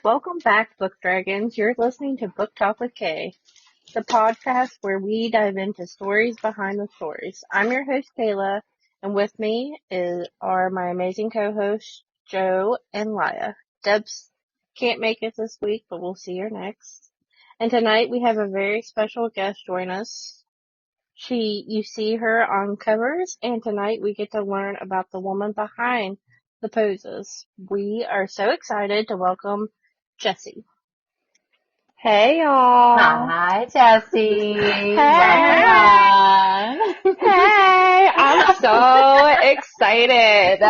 Welcome back, Book Dragons. You're listening to Book Talk with Kay, the podcast where we dive into stories behind the stories. I'm your host, Kayla, and with me are my amazing co-hosts, Joe and Laya. Debs can't make it this week, but we'll see her next. And tonight we have a very special guest join us. You see her on covers, and tonight we get to learn about the woman behind the poses. We are so excited to welcome Jessie. Hey y'all. Hi, Jessie. Hey. Welcome. Hey, I'm so excited.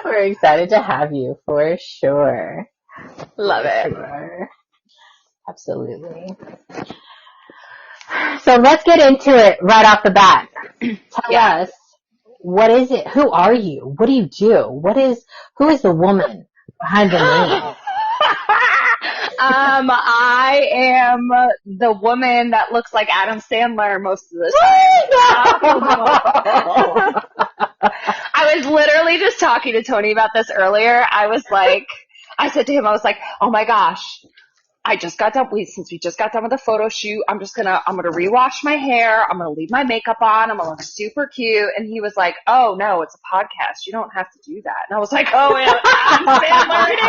We're excited to have you for sure. Love it. Sure. Absolutely. So let's get into it right off the bat. Tell us, what is it? Who are you? What do you do? Who is the woman behind the name? I am the woman that looks like Adam Sandler most of the time. I was literally just talking to Tony about this earlier. I said to him, oh my gosh, since we just got done with the photo shoot, I'm gonna rewash my hair. I'm gonna leave my makeup on. I'm gonna look super cute. And he was like, oh no, it's a podcast. You don't have to do that. And I was like, oh yeah, Adam Sandler it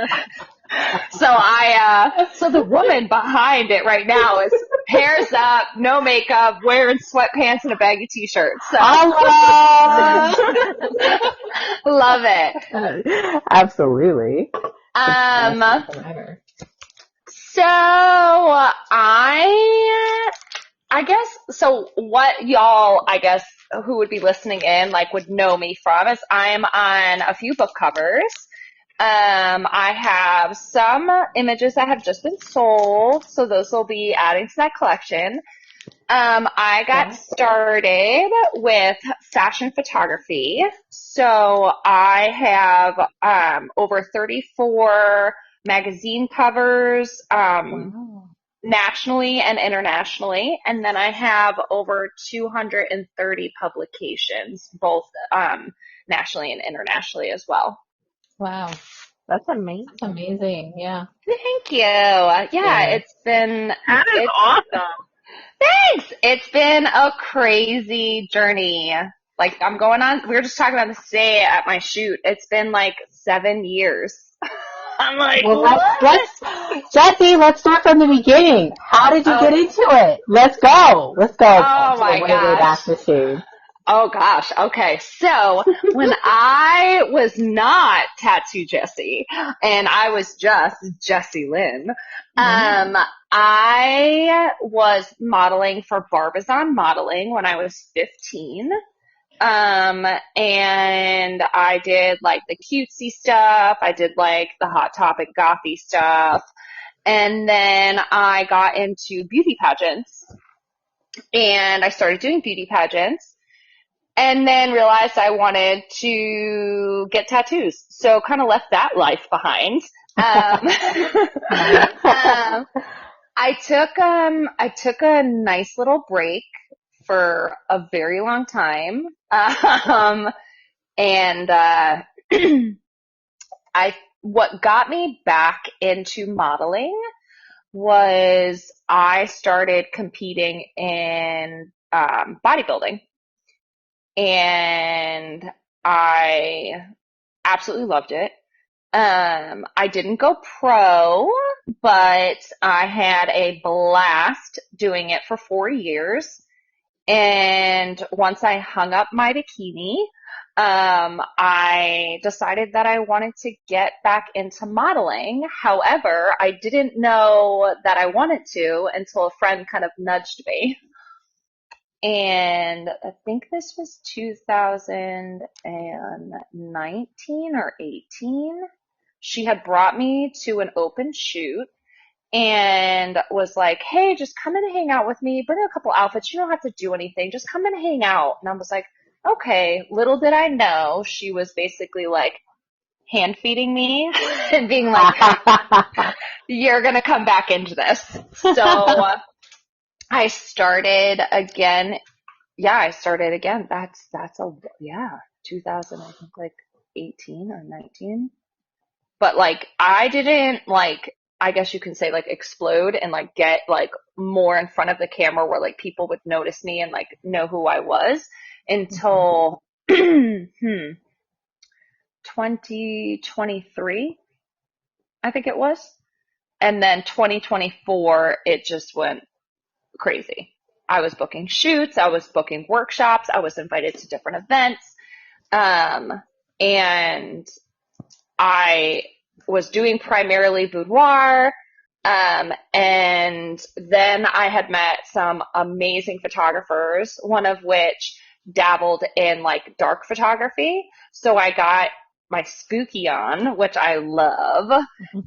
is. So the woman behind it right now is hair's up, no makeup, wearing sweatpants and a baggy t-shirt. So love it. Absolutely. So I guess, so what y'all, I guess, who would be listening in, like, would know me from is I'm on a few book covers. I have some images that have just been sold, so those will be adding to that collection. I got started with fashion photography, so I have over 34 magazine covers nationally and internationally, and then I have over 230 publications, both nationally and internationally as well. Wow. That's amazing. That's amazing. Yeah. Thank you. Yeah. That is awesome. Thanks. It's been a crazy journey. Like, we were just talking about this today at my shoot. It's been like 7 years. I'm like, well, what? Jessie, let's start from the beginning. How did you get into it? Let's go. Oh my gosh. Back to shoot. Oh gosh. Okay. So when I was not Tattoo Jessie and I was just Jessie Lynn, I was modeling for Barbizon Modeling when I was 15. And I did like the cutesy stuff. I did like the Hot Topic gothy stuff. And then I got into beauty pageants and I started doing beauty pageants. And then realized I wanted to get tattoos. So kind of left that life behind. I took a nice little break for a very long time. What got me back into modeling was I started competing in, bodybuilding. And I absolutely loved it. I didn't go pro, but I had a blast doing it for 4 years. And once I hung up my bikini, I decided that I wanted to get back into modeling. However, I didn't know that I wanted to until a friend kind of nudged me. And I think this was 2019 or 18. She had brought me to an open shoot and was like, hey, just come in and hang out with me. Bring a couple outfits. You don't have to do anything. Just come in and hang out. And I was like, okay. Little did I know she was basically like hand feeding me and being like, you're going to come back into this. So I started again. That's 2000, I think, like 18 or 19. but like I didn't like, I guess you can say like explode and like get like more in front of the camera where like people would notice me and like know who I was until 2023, I think it was. And then 2024, it just went crazy. I was booking shoots, I was booking workshops, I was invited to different events. And I was doing primarily boudoir. And then I had met some amazing photographers, one of which dabbled in like dark photography. So I got my spooky on, which I love.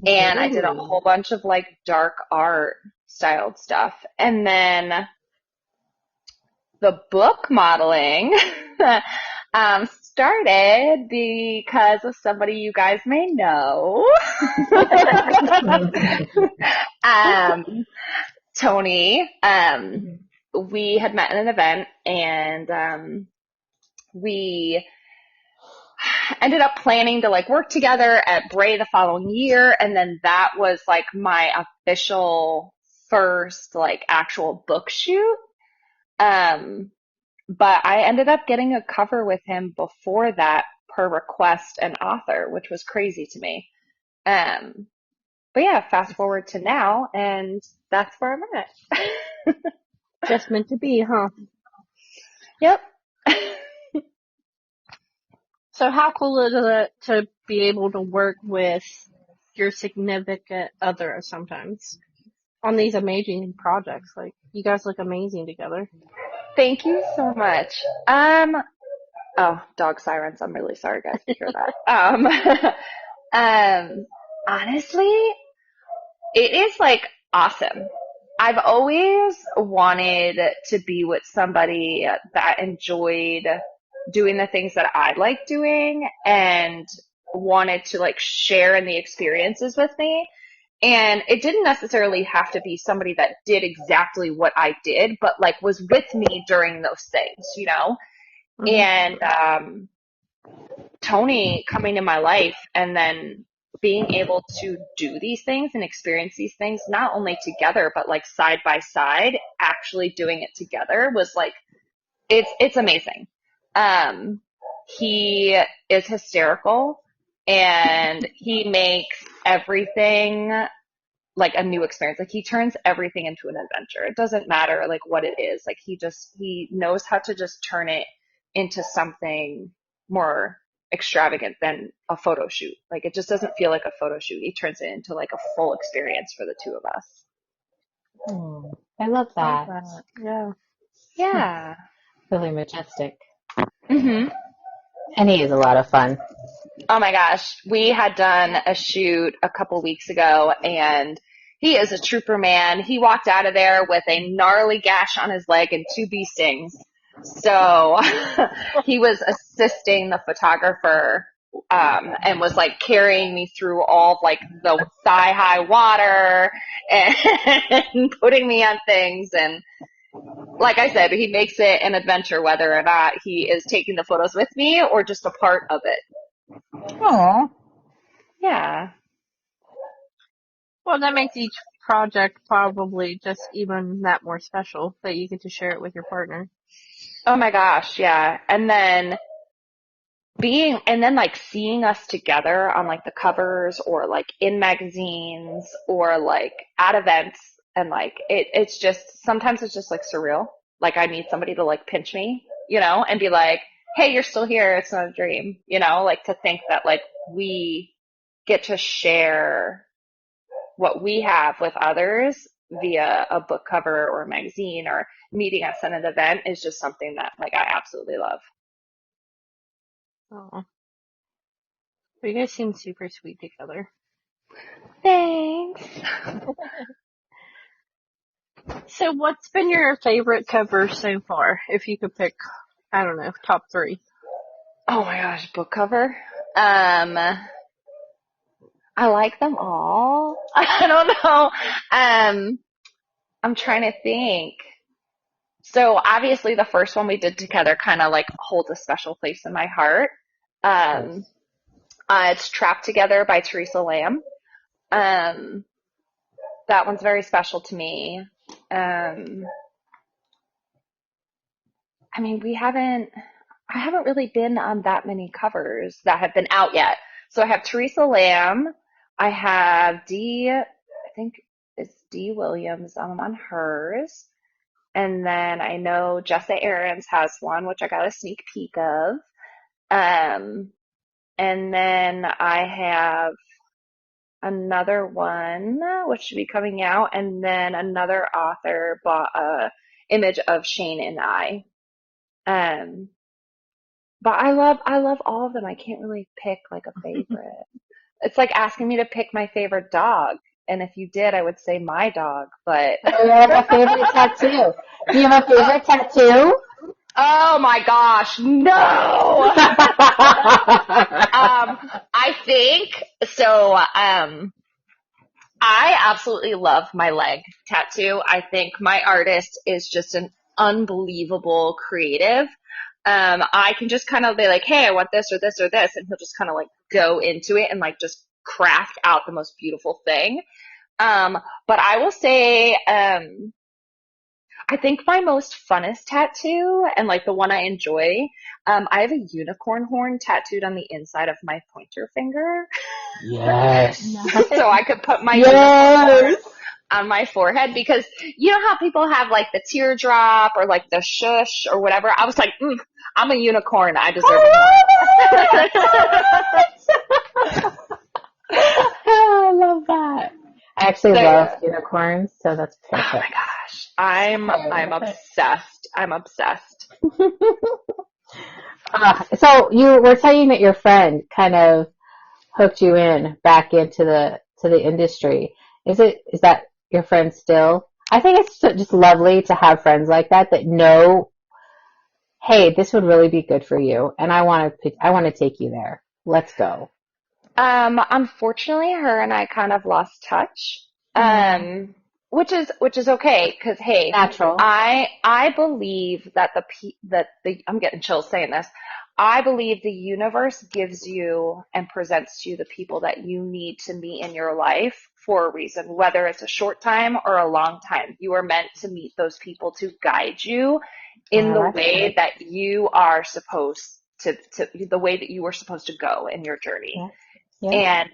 And I did a whole bunch of like dark art styled stuff. And then the book modeling started because of somebody you guys may know. Tony. We had met in an event and we ended up planning to like work together at Bray the following year. And then that was like my official first like actual book shoot. But I ended up getting a cover with him before that per request and author, which was crazy to me. But yeah, fast forward to now, and that's where I'm at. Just meant to be, huh? Yep. So how cool is it to be able to work with your significant other sometimes on these amazing projects? Like, you guys look amazing together. Thank you so much. Oh, dog sirens. I'm really sorry, guys, to hear that. Honestly, it is like awesome. I've always wanted to be with somebody that enjoyed doing the things that I like doing and wanted to like share in the experiences with me. And it didn't necessarily have to be somebody that did exactly what I did, but like was with me during those things, you know? Mm-hmm. And Tony coming in my life and then being able to do these things and experience these things, not only together, but like side by side, actually doing it together was like, it's amazing. He is hysterical and he makes everything like a new experience. Like he turns everything into an adventure. It doesn't matter like what it is. Like he knows how to just turn it into something more extravagant than a photo shoot. Like it just doesn't feel like a photo shoot. He turns it into like a full experience for the two of us. I love that. Yeah. Yeah. Really majestic. Mhm. And he is a lot of fun. Oh my gosh. We had done a shoot a couple weeks ago and he is a trooper, man. He walked out of there with a gnarly gash on his leg and 2 bee stings. So he was assisting the photographer and was like carrying me through all of like the thigh high water and putting me on things. And like I said, he makes it an adventure whether or not he is taking the photos with me or just a part of it. Aww. Yeah. Well, that makes each project probably just even that more special that you get to share it with your partner. Oh my gosh, yeah. And then like seeing us together on like the covers or like in magazines or like at events and like it's just sometimes it's just like surreal. Like I need somebody to like pinch me, you know, and be like, "Hey, you're still here. It's not a dream." You know, like to think that like we get to share what we have with others via a book cover or a magazine or meeting us at an event is just something that like I absolutely love. Oh. But you guys seem super sweet together. Thanks. So what's been your favorite cover so far? If you could pick, I don't know, top 3. Oh my gosh, book cover. I like them all. I don't know. I'm trying to think. So obviously the first one we did together kind of like holds a special place in my heart. It's Trapped Together by Teresa Lamb. Um, that one's very special to me. I mean, I haven't really been on that many covers that have been out yet. So I have Teresa Lamb. I have I think it's Dee Williams. I'm on hers. And then I know Jessa Aarons has one, which I got a sneak peek of. Um, and then I have another one, which should be coming out. And then another author bought a image of Shane and I. Um, but I love all of them. I can't really pick like a favorite. It's like asking me to pick my favorite dog. And if you did, I would say my dog, but Do you have a favorite tattoo? Do you have a favorite tattoo? oh my gosh, no. I think so. I absolutely love my leg tattoo. I think my artist is just an unbelievable creative. I can just kind of be like, hey, I want this or this or this, and he'll just kind of like go into it and like just craft out the most beautiful thing. But I will say, I think my most funnest tattoo and like the one I enjoy, I have a unicorn horn tattooed on the inside of my pointer finger. Yes. So I could put my Yes. unicorn horn on my forehead because you know how people have like the teardrop or like the shush or whatever. I was like, I'm a unicorn. I deserve it. I love that. I actually love unicorns, so that's perfect. Oh my gosh. I'm obsessed. I'm obsessed. So you were saying that your friend kind of hooked you in back into the industry. Is that your friend still? I think it's just lovely to have friends like that know, hey, this would really be good for you, and I want to take you there. Let's go. Unfortunately, her and I kind of lost touch. Which is okay because hey, natural. I believe that I'm getting chills saying this. I believe the universe gives you and presents to you the people that you need to meet in your life for a reason, whether it's a short time or a long time. You are meant to meet those people to guide you in the way that you are supposed to the way that you were supposed to go in your journey. Yeah. Yeah. And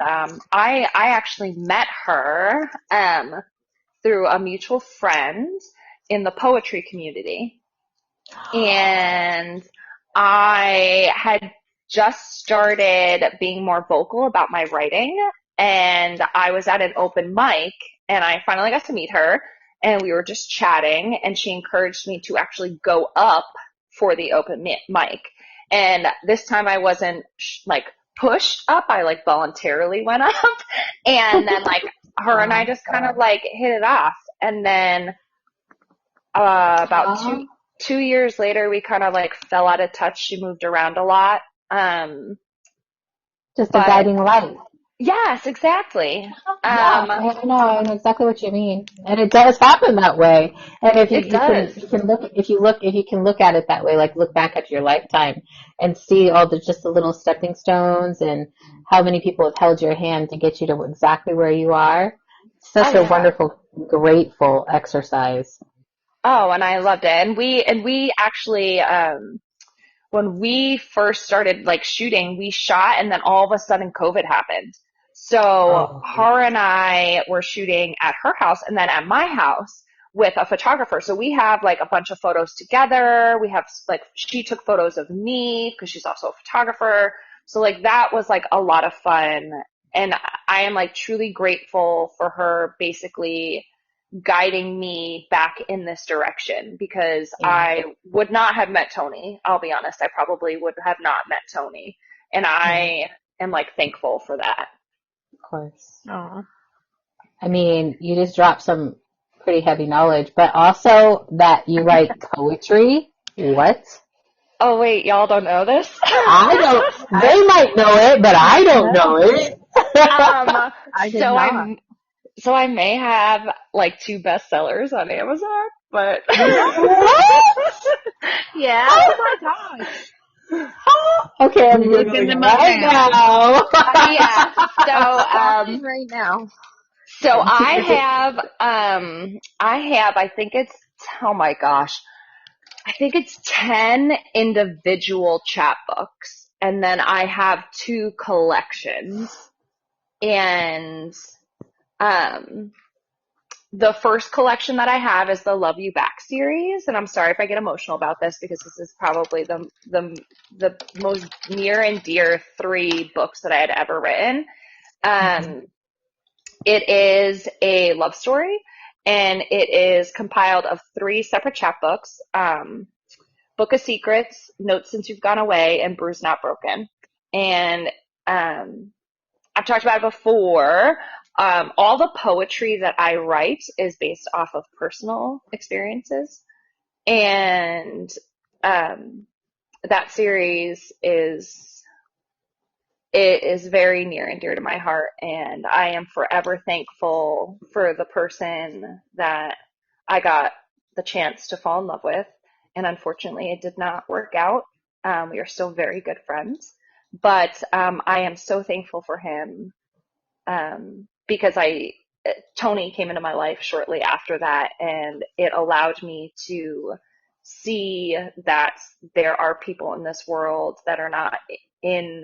I actually met her through a mutual friend in the poetry community. And I had just started being more vocal about my writing, and I was at an open mic, and I finally got to meet her, and we were just chatting, and she encouraged me to actually go up for the open mic. And this time I wasn't like pushed up, I like voluntarily went up, and then like her and I just kind of like hit it off. And then about 2 years later, we kind of like fell out of touch. She moved around a lot. Just a guiding light. Yes, exactly. I know exactly what you mean, and it does happen that way. And if you can look at it that way, like look back at your lifetime and see all the little stepping stones and how many people have held your hand to get you to exactly where you are. Such a wonderful, grateful exercise. Oh, and I loved it. And we actually, when we first started like shooting, we shot and then all of a sudden COVID happened. So her and I were shooting at her house and then at my house with a photographer. So we have like a bunch of photos together. We have like, she took photos of me because she's also a photographer. So like that was like a lot of fun. And I am like truly grateful for her basically guiding me back in this direction because I would not have met Tony. I'll be honest. I probably would have not met Tony. And I am like thankful for that. Of course. Aww. I mean, you just dropped some pretty heavy knowledge, but also that you write poetry. What? Oh wait, y'all don't know this? I don't. They might know it, but I don't know it. I did not. So I may have like 2 bestsellers on Amazon, but what? Yeah. Oh my gosh. Okay, I'm looking Googling them it up right now. now. Yeah. Stop So, it right now. so I think it's, oh my gosh, I think it's 10 individual chapbooks. And then I have 2 collections. And, um, the first collection that I have is the Love You Back series, and I'm sorry if I get emotional about this because this is probably the most near and dear 3 books that I had ever written. Um, it is a love story, and it is compiled of 3 separate chapbooks: Book of Secrets, Notes Since You've Gone Away, and Bruised Not Broken. And I've talked about it before. All the poetry that I write is based off of personal experiences. And that series is very near and dear to my heart. And I am forever thankful for the person that I got the chance to fall in love with. And unfortunately, it did not work out. We are still very good friends. But I am so thankful for him because Tony came into my life shortly after that, and it allowed me to see that there are people in this world that are not in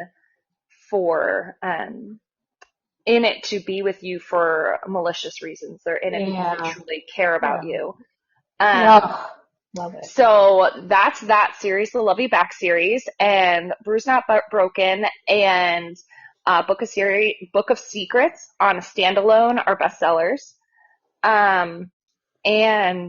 for in it to be with you for malicious reasons. They're in it because they truly care about you. Love it. So that's that series, the Love You Back series, and Bruised Not Broken, and Book of Secrets on a standalone are bestsellers. And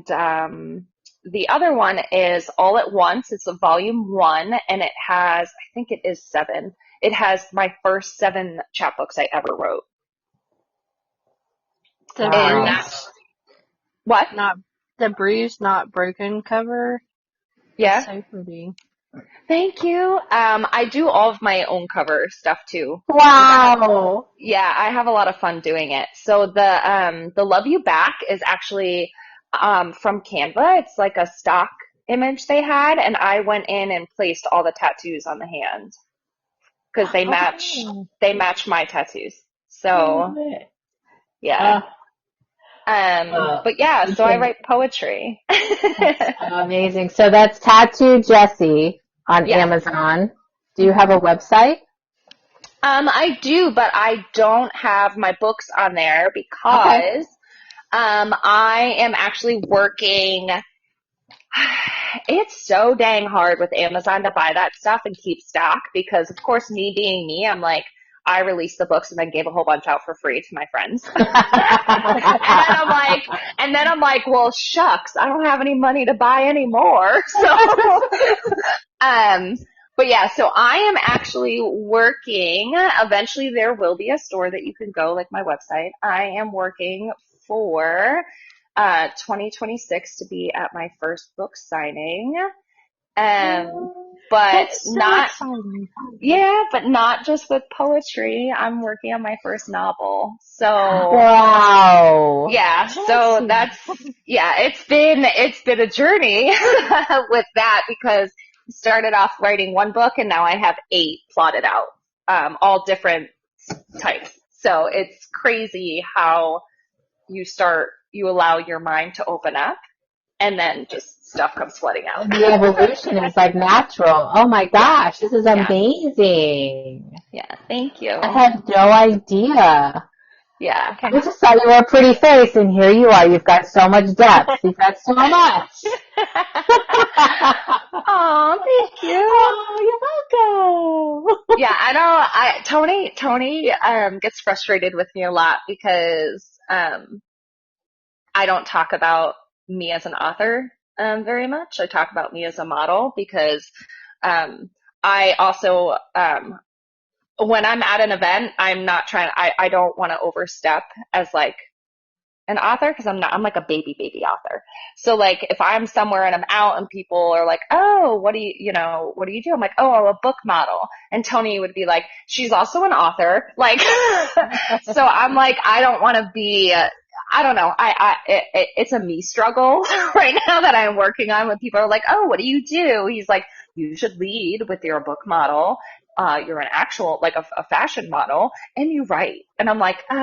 the other one is All at Once. It's a volume 1, and it has, I think it is 7. It has my first 7 chapbooks I ever wrote. And that's what? The Bruised Not Broken cover. Yeah. It's so pretty. Thank you. I do all of my own cover stuff too. Wow. Yeah, I have a lot of fun doing it. So the Love You Back is actually from Canva. It's like a stock image they had, and I went in and placed all the tattoos on the hand because they match my tattoos. So yeah. But yeah, so I write poetry. That's amazing. So that's Tattoo Jessie on Amazon. Do you have a website? I do, but I don't have my books on there because I am actually working. It's so dang hard with Amazon to buy that stuff and keep stock because, of course, me being me, I'm like, I released the books and then gave a whole bunch out for free to my friends. and then I'm like, well, shucks, I don't have any money to buy any more. So, but yeah, so I am actually working. Eventually there will be a store that you can go, like my website. I am working for 2026 to be at my first book signing. But not just with poetry. I'm working on my first novel. So wow. Yeah, so it's been a journey with that because I started off writing one book and now I have 8 plotted out, all different types. So it's crazy how you allow your mind to open up and then just stuff comes flooding out. The evolution is like natural. Oh my gosh, this is amazing. Yeah, thank you. I had no idea. Yeah. I just thought you were a pretty face, and here you are. You've got so much depth. You've got so much. Oh, thank you. Oh, you're welcome. Yeah, I know. Tony gets frustrated with me a lot because I don't talk about me as an author very much. I talk about me as a model because I also when I'm at an event, I'm not trying. I don't want to overstep as like an author because I'm like a baby author. So like if I'm somewhere and I'm out and people are like, oh, what do you do? I'm like, oh, I'm a book model. And Tony would be like, she's also an author. Like, so I'm like, I don't want to be, I don't know. It's a me struggle right now that I'm working on when people are like, oh, what do you do? He's like, you should lead with your book model. You're an actual, like a fashion model, and you write. And I'm like, There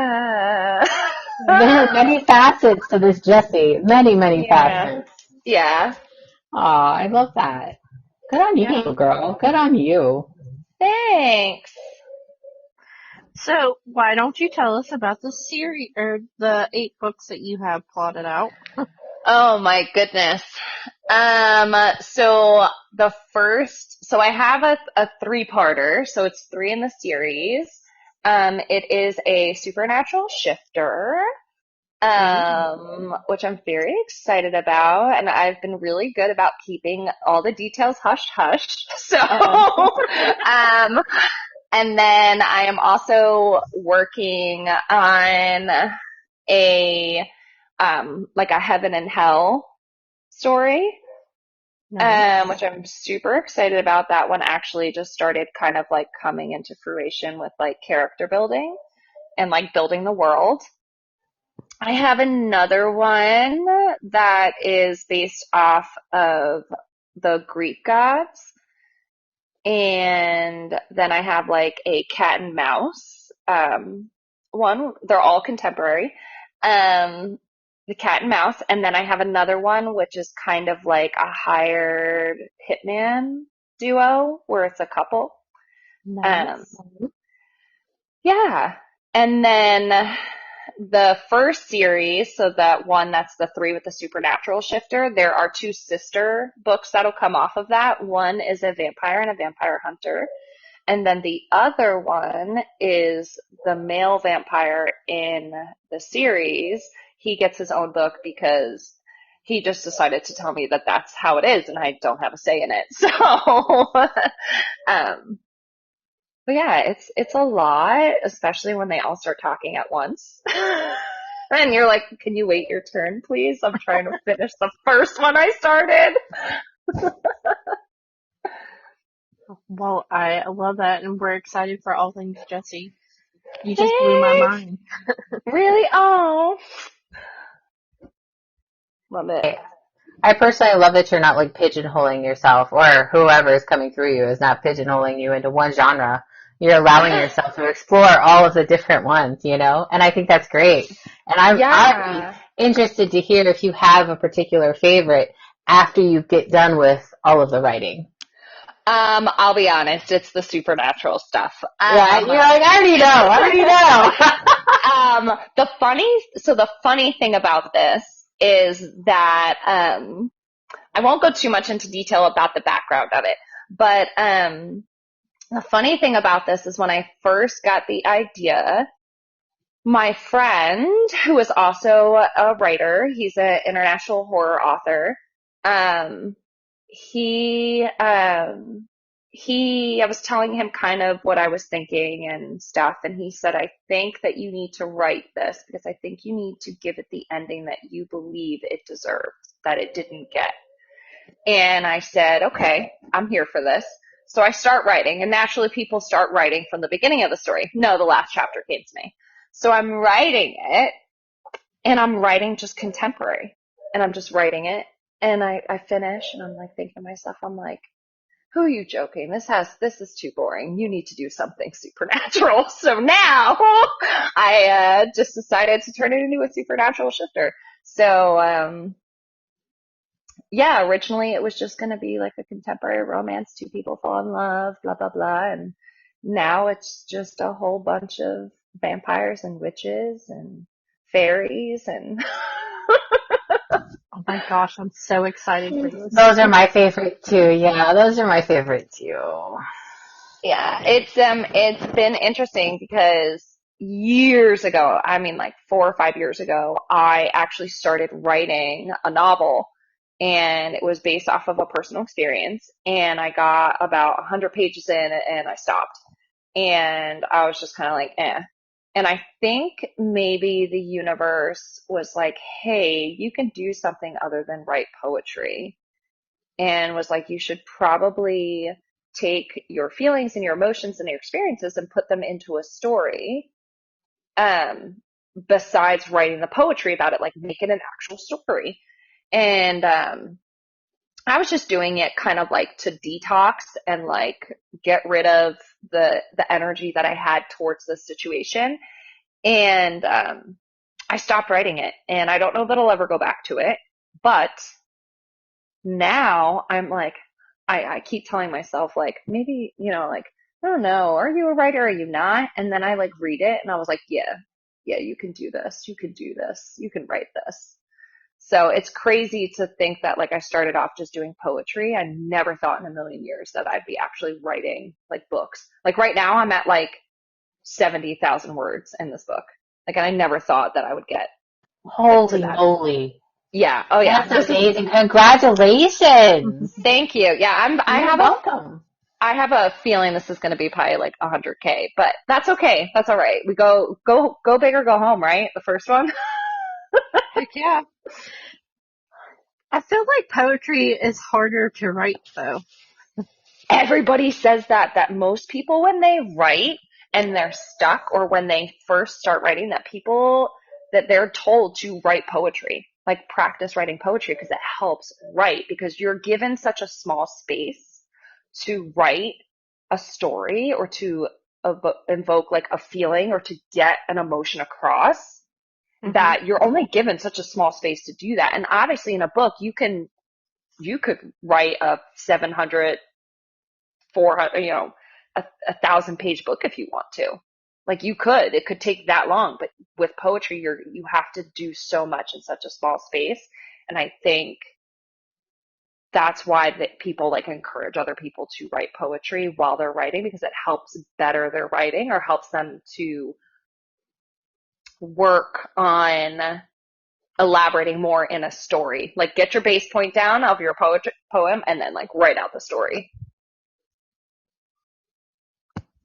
are many facets to this Jessie. Many, many yeah, facets. yeah, Aw, I love that. Good on you, yeah. girl. Good on you. Thanks. So why don't you tell us about the series or the 8 books that you have plotted out? Oh my goodness. So I have a three-parter, so it's 3 in the series. It is a supernatural shifter, Ooh, which I'm very excited about, and I've been really good about keeping all the details hush hush. So, and then I am also working on a like a heaven and hell story, nice. which I'm super excited about. That one actually just started kind of like coming into fruition with like character building and like building the world. I have another one that is based off of the Greek gods. And then I have like a cat and mouse one. They're all contemporary. Um, the cat and mouse. And then I have another one, which is kind of like a hired hitman duo where it's a couple. Um, Nice. yeah. And then the first series, so that one that's the 3 with the supernatural shifter, there are 2 sister books that'll come off of that. One is a vampire and a vampire hunter. And then the other one is the male vampire in the series. He gets his own book because he just decided to tell me that that's how it is and I don't have a say in it. So, um, but yeah, it's a lot, especially when they all start talking at once. And you're like, can you wait your turn, please? I'm trying to finish the first one I started. Well, I love that, and we're excited for all things Jessie. You just blew my Thanks. mind. Really? Oh, love it. I personally love that you're not like pigeonholing yourself, or whoever is coming through you is not pigeonholing you into one genre. You're allowing yourself to explore all of the different ones, you know? And I think that's great. And I'd be Yeah. interested to hear if you have a particular favorite after you get done with all of the writing. I'll be honest, it's the supernatural stuff. Yeah, you're like, I already know. The funny thing about this is that, I won't go too much into detail about the background of it, but, the funny thing about this is when I first got the idea, my friend, who is also a writer, he's an international horror author, um, he, um, I was telling him kind of what I was thinking and stuff, and he said, I think that you need to write this because I think you need to give it the ending that you believe it deserves, that it didn't get. And I said, okay, I'm here for this. So I start writing, and naturally people start writing from the beginning of the story. No, the last chapter came to me. So I'm writing it, and I'm writing just contemporary, and I'm just writing it. And I finish, and I'm like thinking to myself, I'm like, who are you joking? This is too boring. You need to do something supernatural. So now I just decided to turn it into a supernatural shifter. So, yeah, originally it was just going to be like a contemporary romance. 2 people fall in love, blah, blah, blah. And now it's just a whole bunch of vampires and witches and fairies and Oh my gosh, I'm so excited for this. Those are my favorite too. Yeah, those are my favorite too. yeah, it's been interesting because years ago, I mean like 4 or 5 years ago, I actually started writing a novel and it was based off of a personal experience and I got about 100 pages in and I stopped. And I was just kind of like, eh. And I think maybe the universe was like, hey, you can do something other than write poetry. And was like, you should probably take your feelings and your emotions and your experiences and put them into a story. Um, Besides writing the poetry about it, like make it an actual story. And I was just doing it kind of like to detox and like get rid of the energy that I had towards this situation. And I stopped writing it, and I don't know that I'll ever go back to it. But now I'm like, I keep telling myself like, maybe, like, I don't know, are you a writer? Are you not? And then I like read it and I was like, yeah, you can do this. You can do this. You can write this. So it's crazy to think that like I started off just doing poetry. I never thought in a million years that I'd be actually writing like books. Like right now I'm at like 70,000 words in this book. Like, and I never thought that I would get like to Holy that. moly. Yeah. Oh yeah. That's amazing. Congratulations. Thank you. Yeah. You're welcome. I have a feeling this is going to be probably like 100K, but that's okay. That's all right. We go big or go home, right? The first one. Heck yeah. I feel like poetry is harder to write though. Everybody says that most people when they write and they're stuck, or when they first start writing, that they're told to write poetry, like practice writing poetry, because it helps write, because you're given such a small space to write a story or to invoke like a feeling or to get an emotion across, that you're only given such a small space to do that. And obviously in a book you could write a 700, 400, a 1,000-page book if you want to. Like it could take that long, but with poetry, you have to do so much in such a small space. And I think that's why people like encourage other people to write poetry while they're writing, because it helps better their writing or helps them to work on elaborating more in a story. Like get your base point down of your poem and then like write out the story.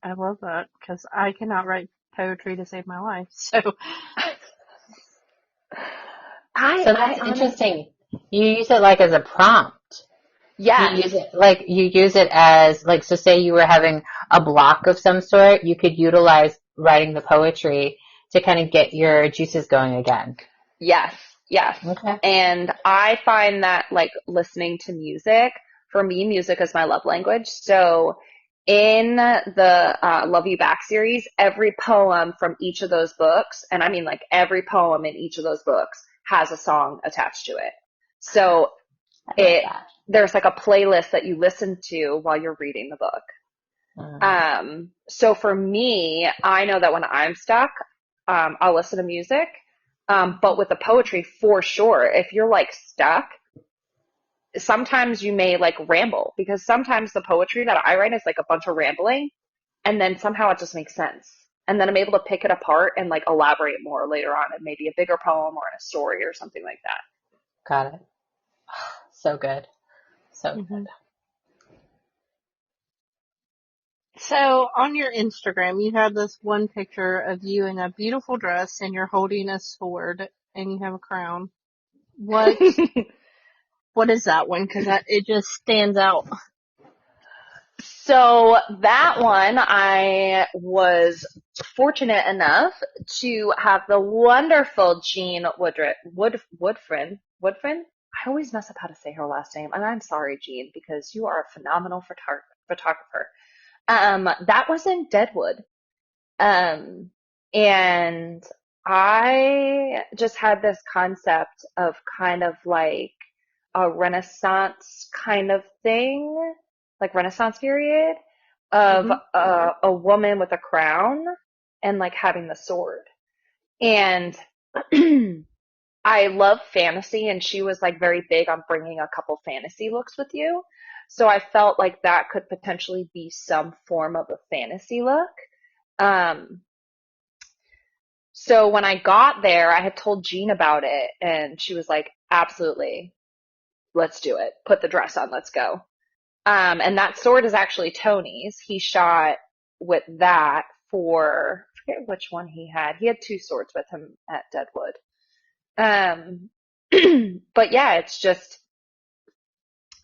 I love that because I cannot write poetry to save my life. So That's interesting. You use it like as a prompt. Yes. You use it as like, so say you were having a block of some sort, you could utilize writing the poetry to kind of get your juices going again. Yes. Okay. And I find that like listening to music, for me, music is my love language. So in the Love You Back series, every poem from each of those books, and I mean like every poem in each of those books has a song attached to it. So there's like a playlist that you listen to while you're reading the book. So for me, I know that when I'm stuck, I'll listen to music. But with the poetry, for sure, if you're like stuck, sometimes you may like ramble, because sometimes the poetry that I write is like a bunch of rambling, and then somehow it just makes sense. And then I'm able to pick it apart and like elaborate more later on in maybe a bigger poem or in a story or something like that. Got it. So good. So good. So on your Instagram, you have this one picture of you in a beautiful dress and you're holding a sword and you have a crown. What is that one? Because it just stands out. So that one, I was fortunate enough to have the wonderful Jean Woodfin. I always mess up how to say her last name, and I'm sorry, Jean, because you are a phenomenal photographer. That was in Deadwood. And I just had this concept of kind of like a Renaissance kind of thing, like Renaissance period, of a woman with a crown and like having the sword. And I love fantasy, and she was like very big on bringing a couple fantasy looks with you. So I felt like that could potentially be some form of a fantasy look. So when I got there, I had told Jean about it, and she was like, absolutely, let's do it. Put the dress on, let's go. And that sword is actually Tony's. He shot with that for, I forget which one he had. He had two swords with him at Deadwood. But yeah, it's just,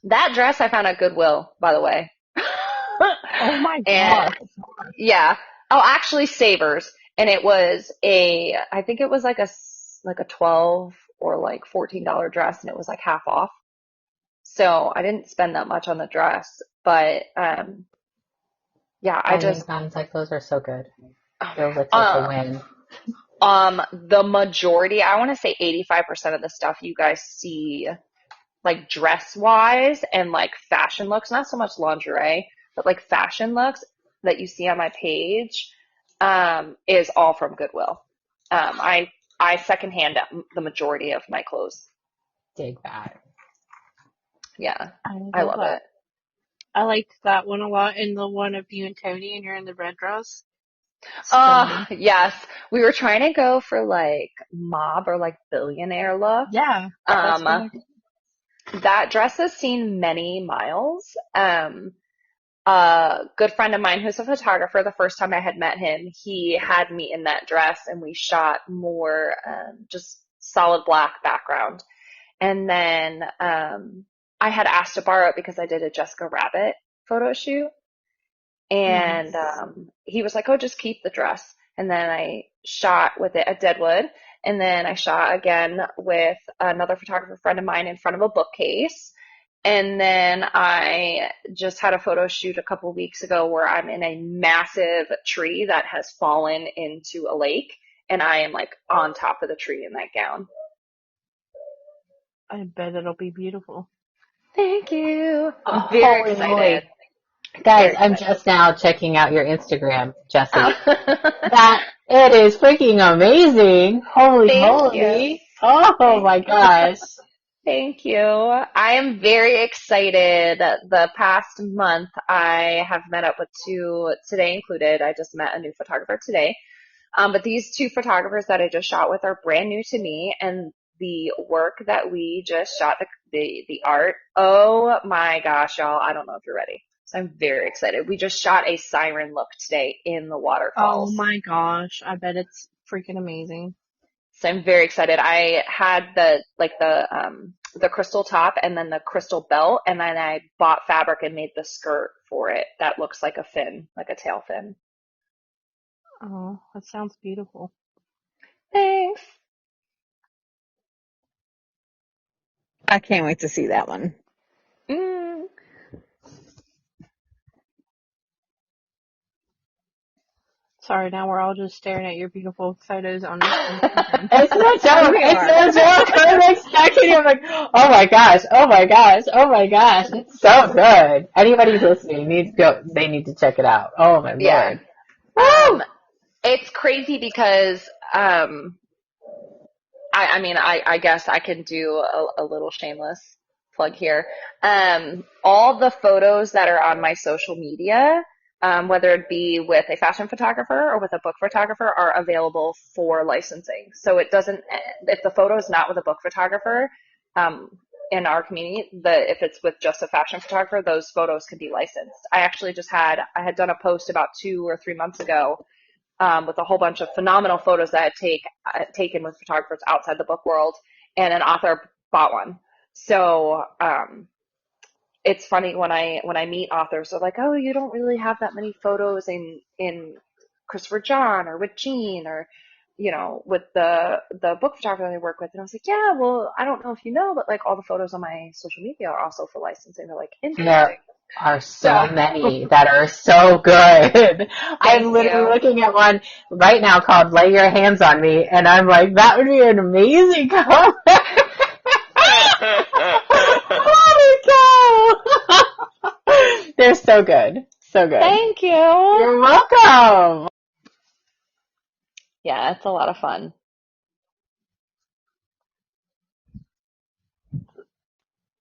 that dress I found at Goodwill, by the way. Oh my And God. yeah. Oh, actually Savers. And it was I think it was like a $12 or like $14 dress, and it was like half off. So I didn't spend that much on the dress, but yeah, I Dining just plans like those are so good. oh Feels like such a my win. the majority, I want to say 85% of the stuff you guys see like dress wise and like fashion looks, not so much lingerie, but like fashion looks that you see on my page, is all from Goodwill. I secondhand the majority of my clothes. Dig that. Yeah, I I love love that. it. I liked that one a lot, and the one of you and Tony, and you're in the red dress. Stunning. Yes, we were trying to go for like mob or like billionaire look. Yeah, that's Um, what I. that dress has seen many miles. A good friend of mine who's a photographer, the first time I had met him, he had me in that dress and we shot more just solid black background. And then I had asked to borrow it because I did a Jessica Rabbit photo shoot. And Nice. he was like, "Oh, just keep the dress." And then I shot with it at Deadwood. And then I shot again with another photographer friend of mine in front of a bookcase. And then I just had a photo shoot a couple weeks ago where I'm in a massive tree that has fallen into a lake. And I am like on top of the tree in that gown. I bet it'll be beautiful. Thank you. I'm very Holy excited. moly. Guys, Very I'm excited. just now checking out your Instagram, Jessie. Oh. That it is freaking amazing. Holy Thank you. moly. Oh Thank my gosh. Thank you. I am very excited. The past month, I have met up with two, today included. I just met a new photographer today. But these two photographers that I just shot with are brand new to me, and the work that we just shot, the art, oh my gosh, y'all, I don't know if you're ready. So I'm very excited. We just shot a siren look today in the Oh waterfalls. my gosh, I bet it's freaking amazing. So I'm very excited. I had the crystal top and then the crystal belt, and then I bought fabric and made the skirt for it that looks like a fin, like a tail fin. Oh, that sounds beautiful. Thanks. I can't wait to see that one. Mm. Sorry, now we're all just staring at your beautiful photos on Instagram. It's no And joke. we It's are. no joke. I'm expecting. I'm like, oh my gosh, oh my gosh, oh my gosh. It's so good. Anybody who's listening needs to go. They need to check it out. Oh my Yeah. lord. Um, Woo! it's crazy because I mean, I guess I can do a little shameless plug here. All the photos that are on my social media, whether it be with a fashion photographer or with a book photographer, are available for licensing. So it doesn't, if the photo is not with a book photographer, um, in our community, if it's with just a fashion photographer, those photos can be licensed. I had done a post about 2 or 3 months ago with a whole bunch of phenomenal photos that I had taken with photographers outside the book world, and an author bought one. So it's funny when I meet authors, they're like, "Oh, you don't really have that many photos in Christopher John or with Jean or." With the book photographer I work with, and I was like, yeah, well, I don't know if you know, but like all the photos on my social media are also for licensing. They're like, There interesting. are So, so many that are so good. I'm thank literally you. looking at one right now called "Lay Your Hands on Me," and I'm like, that would be an amazing cover. Holy cow! They're so good. So good. Thank you. You're welcome. Yeah, it's a lot of fun.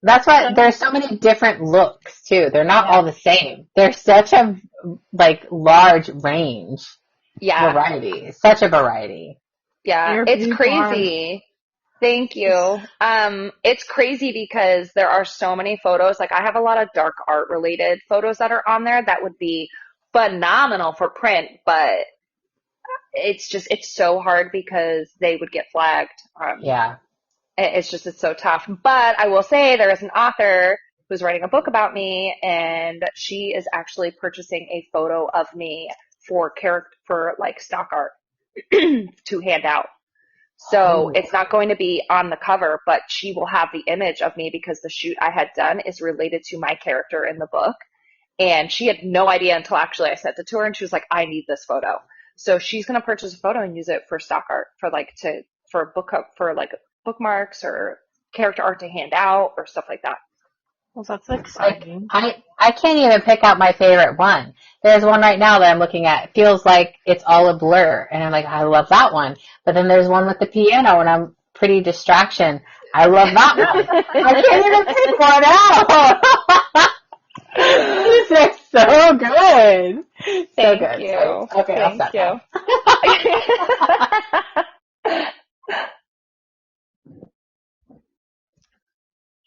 That's why So, there's so many different looks too. They're not yeah, all the same. There's such a like large range, Yeah, variety, such a variety. yeah, your it's beautiful art crazy. Thank is, you. It's crazy because there are so many photos. Like I have a lot of dark art related photos that are on there that would be phenomenal for print, but it's so hard because they would get flagged. Yeah. It's so tough. But I will say there is an author who's writing a book about me, and she is actually purchasing a photo of me for like stock art to hand out. So Oh, it's not going to be on the cover, but she will have the image of me because the shoot I had done is related to my character in the book. And she had no idea until actually I sent it to her and she was like, I need this photo. So she's going to purchase a photo and use it for stock art for for for like bookmarks or character art to hand out or stuff like that. Well, that's like exciting. I can't even pick out my favorite one. There's one right now that I'm looking at. It feels like it's all a blur, and I'm like, I love that one. But then there's one with the piano, and I'm pretty distraction. I love that one. I can't even pick one out. These are so good. So Thank good. you. So, okay, I'll Thank stop you. now.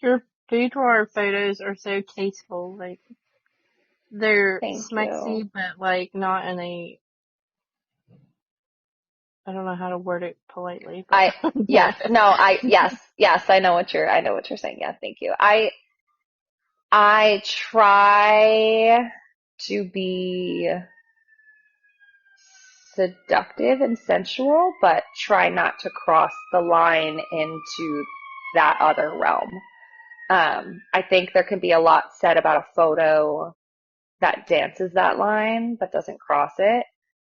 Your boudoir photos are so tasteful. Like, they're Thank you. smexy, but like not in a, I don't know how to word it politely, but I yeah. yes, no, yes, I know what you're saying. Yeah, thank you. I try to be seductive and sensual, but try not to cross the line into that other realm. I think there can be a lot said about a photo that dances that line but doesn't cross it.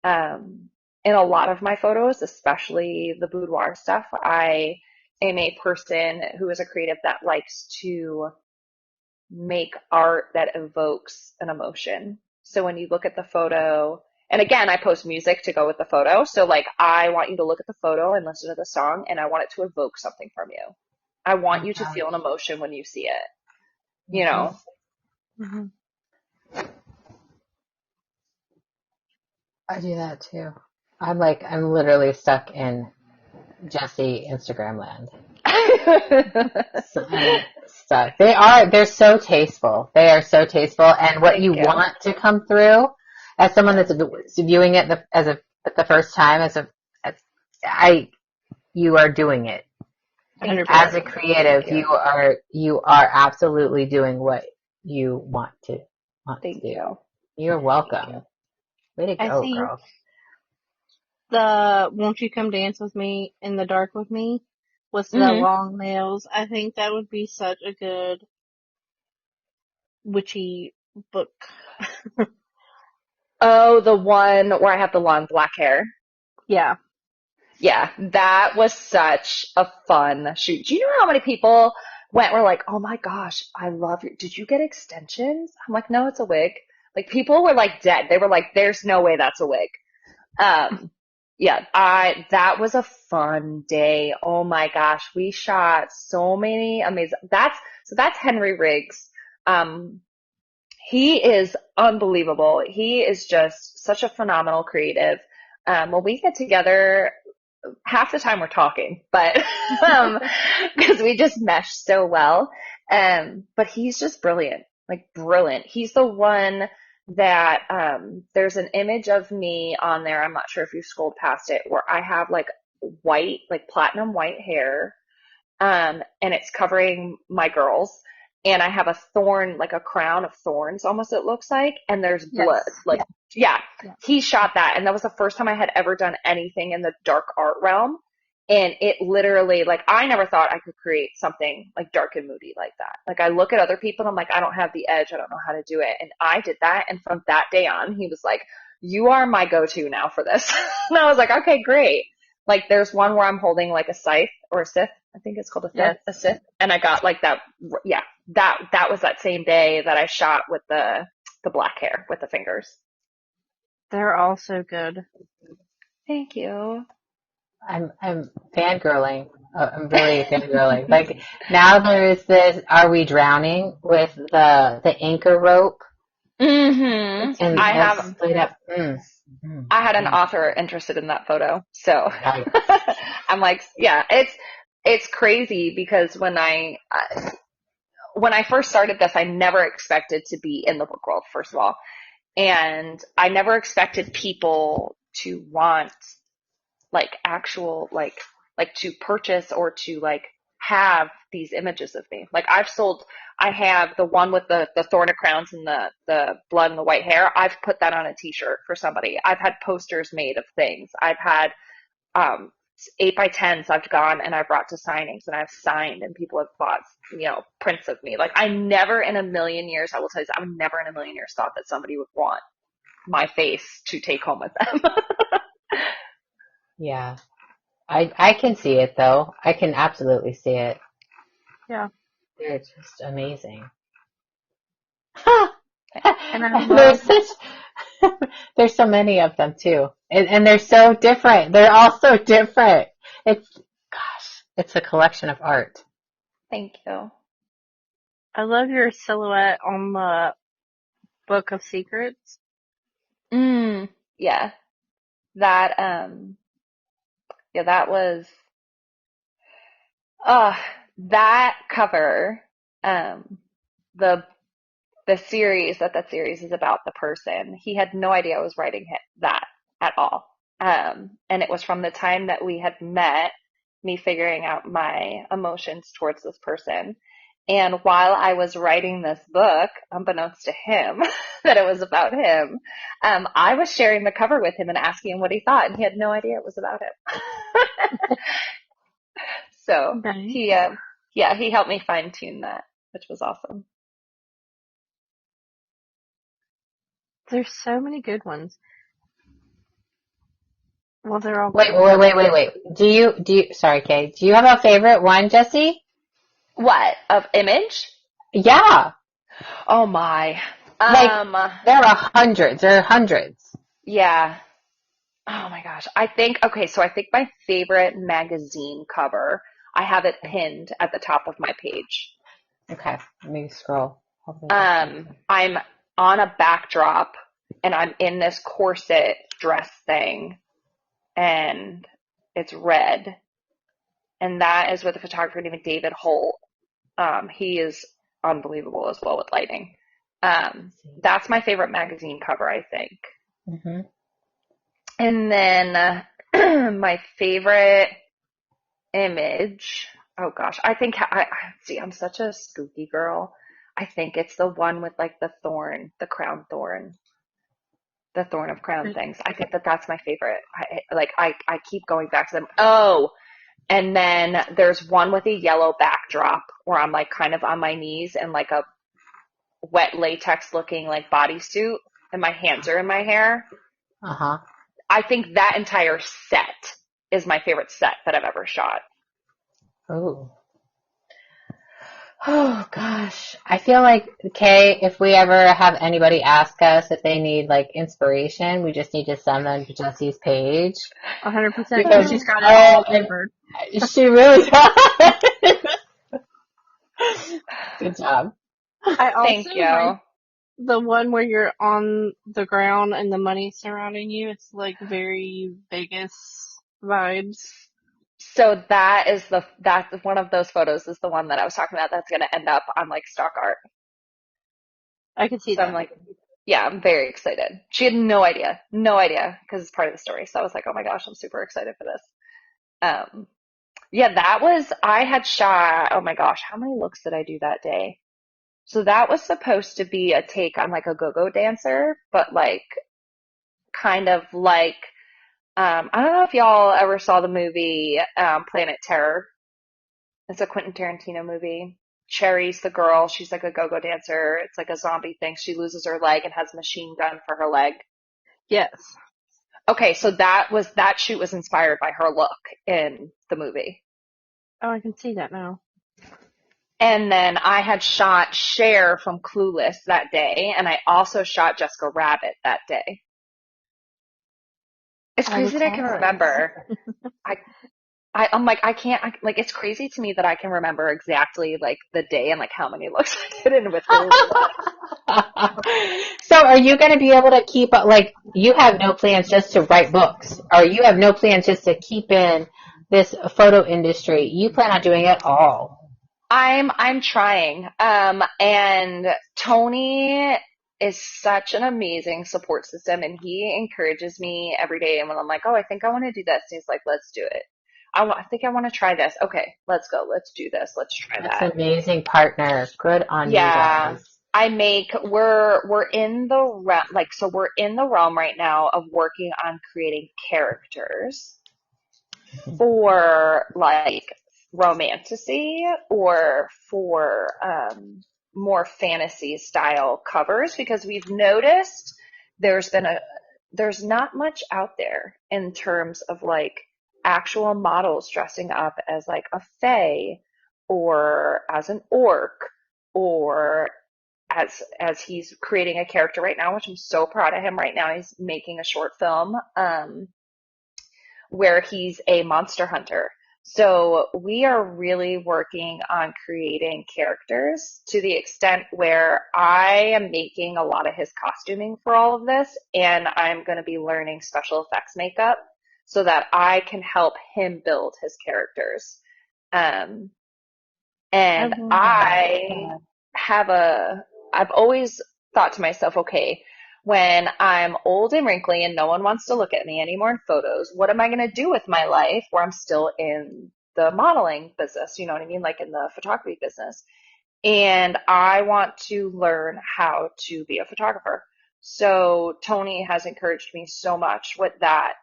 In a lot of my photos, especially the boudoir stuff, I am a person who is a creative that likes to make art that evokes an emotion. So when you look at the photo, and again, I post music to go with the photo. So like, I want you to look at the photo and listen to the song, and I want it to evoke something from you. I want you to feel an emotion when you see it, you Mhm. know? Mm-hmm. I do that too. I'm literally stuck in Jessie Instagram land. So I'm stuck. They're so tasteful. They are so tasteful. And what you Thank you. want to come through as someone that's viewing it the first time as you are doing it. Thank As you. 100%. a Thank creative, you. you are absolutely doing what you want to Thank do. you. You're Thank you. welcome. Way to I go, see girl. the Won't You Come Dance With Me in the Dark with Me with the Hmm. long nails. I think that would be such a good witchy book. Oh, the one where I have the long black hair. Yeah. Yeah, that was such a fun shoot. Do you know how many people were like, "Oh my gosh, I love you. Did you get extensions?" I'm like, "No, it's a wig." Like people were like dead. They were like, "There's no way that's a wig." Um, yeah, I that was a fun day. Oh my gosh, we shot so many amazing. That's Henry Riggs. Um, he is unbelievable. He is just such a phenomenal creative. When we get together, half the time we're talking, but because we just mesh so well. But he's just brilliant, like brilliant. He's the one that there's an image of me on there. I'm not sure if you scrolled past it, where I have like white, like platinum white hair, and it's covering my girls. And I have a thorn, like a crown of thorns, almost it looks like, and there's blood. Yes. Like, yeah, Yeah. he shot that, and that was the first time I had ever done anything in the dark art realm. And it literally, like, I never thought I could create something like dark and moody like that. Like, I look at other people and I'm like, I don't have the edge. I don't know how to do it. And I did that. And from that day on, he was like, you are my go-to now for this. And I was like, okay, great. Like there's one where I'm holding like a scythe or a scythe. I think it's called Yes. a scythe. And I got like that. Yeah, that was that same day that I shot with the black hair with the fingers. They're all so good. Thank you. I'm fangirling. I'm really fangirling. Like now there is this "Are We Drowning" with the anchor rope Mm-hmm. It's and awesome. straight up. I had an Mm. author interested in that photo, so Yikes. I'm like, yeah, it's crazy because when I first started this, I never expected to be in the book world, first of all. And I never expected people to want like actual like to purchase or to like have these images of me. Like I have the one with the thorn of crowns and the blood and the white hair. I've put that on a t-shirt for somebody. I've had posters made of things. I've had 8x10s I've gone and I've brought to signings and I've signed and people have bought, prints of me. Like I never in a million years, I will tell you, I've never in a million years thought that somebody would want my face to take home with them. Yeah. I can see it though. I can absolutely see it. Yeah. They're just amazing. And I There's love, there's so many of them too. And they're so different. They're all so different. It's a collection of art. Thank you. I love your silhouette on the Book of Secrets. Yeah. That, that was, that cover, the series that series is about the person. He had no idea I was writing that at all. And it was from the time that we had met, me figuring out my emotions towards this person. And while I was writing this book, unbeknownst to him that it was about him, I was sharing the cover with him and asking him what he thought, and he had no idea it was about him. So Nice. he helped me fine tune that, which was awesome. There's so many good ones. Well, they're all Wait. good. Do you, sorry, Kay, do you have a favorite one, Jessie? What? Of image? Yeah. Oh my. There are hundreds. Yeah. Oh my gosh. I think my favorite magazine cover, I have it pinned at the top of my page. Okay. Let me scroll. I'm on a backdrop and I'm in this corset dress thing and it's red. And that is with a photographer named David Holt. He is unbelievable as well with lighting. That's my favorite magazine cover, I think. Mm-hmm. And then my favorite image, oh gosh, I think I'm such a spooky girl. I think it's the one with like the thorn, the crown thorn, the thorn of crown things. I think that's my favorite. I keep going back to them. Oh, and then there's one with a yellow backdrop where I'm like kind of on my knees in like a wet latex looking like bodysuit and my hands are in my hair. Uh-huh. I think that entire set is my favorite set that I've ever shot. Oh gosh. I feel like, Kay, if we ever have anybody ask us if they need like inspiration, we just need to send them to Jessie's page. 100%. Because she's got it all covered. She really does. Good job. I also Thank you. like the one where you're on the ground and the money surrounding you. It's like very Vegas vibes. So that's one of those photos is the one that I was talking about that's going to end up on like stock art. I can see that. I'm like, yeah, I'm very excited. She had no idea because it's part of the story. So I was like, oh my gosh, I'm super excited for this. I had shot, oh my gosh, how many looks did I do that day? So that was supposed to be a take on like a go-go dancer, but like kind of like, I don't know if y'all ever saw the movie Planet Terror. It's a Quentin Tarantino movie. Cherry's the girl. She's like a go-go dancer. It's like a zombie thing. She loses her leg and has a machine gun for her leg. Yes. Okay, so that shoot was inspired by her look in the movie. Oh, I can see that now. And then I had shot Cher from Clueless that day, and I also shot Jessica Rabbit that day. It's crazy that I can remember. I'm like, it's crazy to me that I can remember exactly like the day and like how many looks I did in with who. So are you going to be able to keep, like, you have no plans just to write books, or you have no plans just to keep in this photo industry? You plan on doing it all. I'm trying. And Tony is such an amazing support system and he encourages me every day. And when I'm like, oh, I think I want to do this, he's like, let's do it. I think I want to try this. Okay, let's go. Let's do this. Let's try that. That's an amazing partner. Good on you guys. We're in the realm, we're in the realm right now of working on creating characters for like romantasy or for more fantasy style covers, because we've noticed there's not much out there in terms of like actual models dressing up as like a fae or as an orc, or as he's creating a character right now, which I'm so proud of him right now. He's making a short film where he's a monster hunter. So we are really working on creating characters to the extent where I am making a lot of his costuming for all of this, and I'm going to be learning special effects makeup so that I can help him build his characters. Um, I and love that. I've always thought to myself, okay, when I'm old and wrinkly and no one wants to look at me anymore in photos, what am I going to do with my life where I'm still in the modeling business? You know what I mean? Like in the photography business. And I want to learn how to be a photographer. So Tony has encouraged me so much with that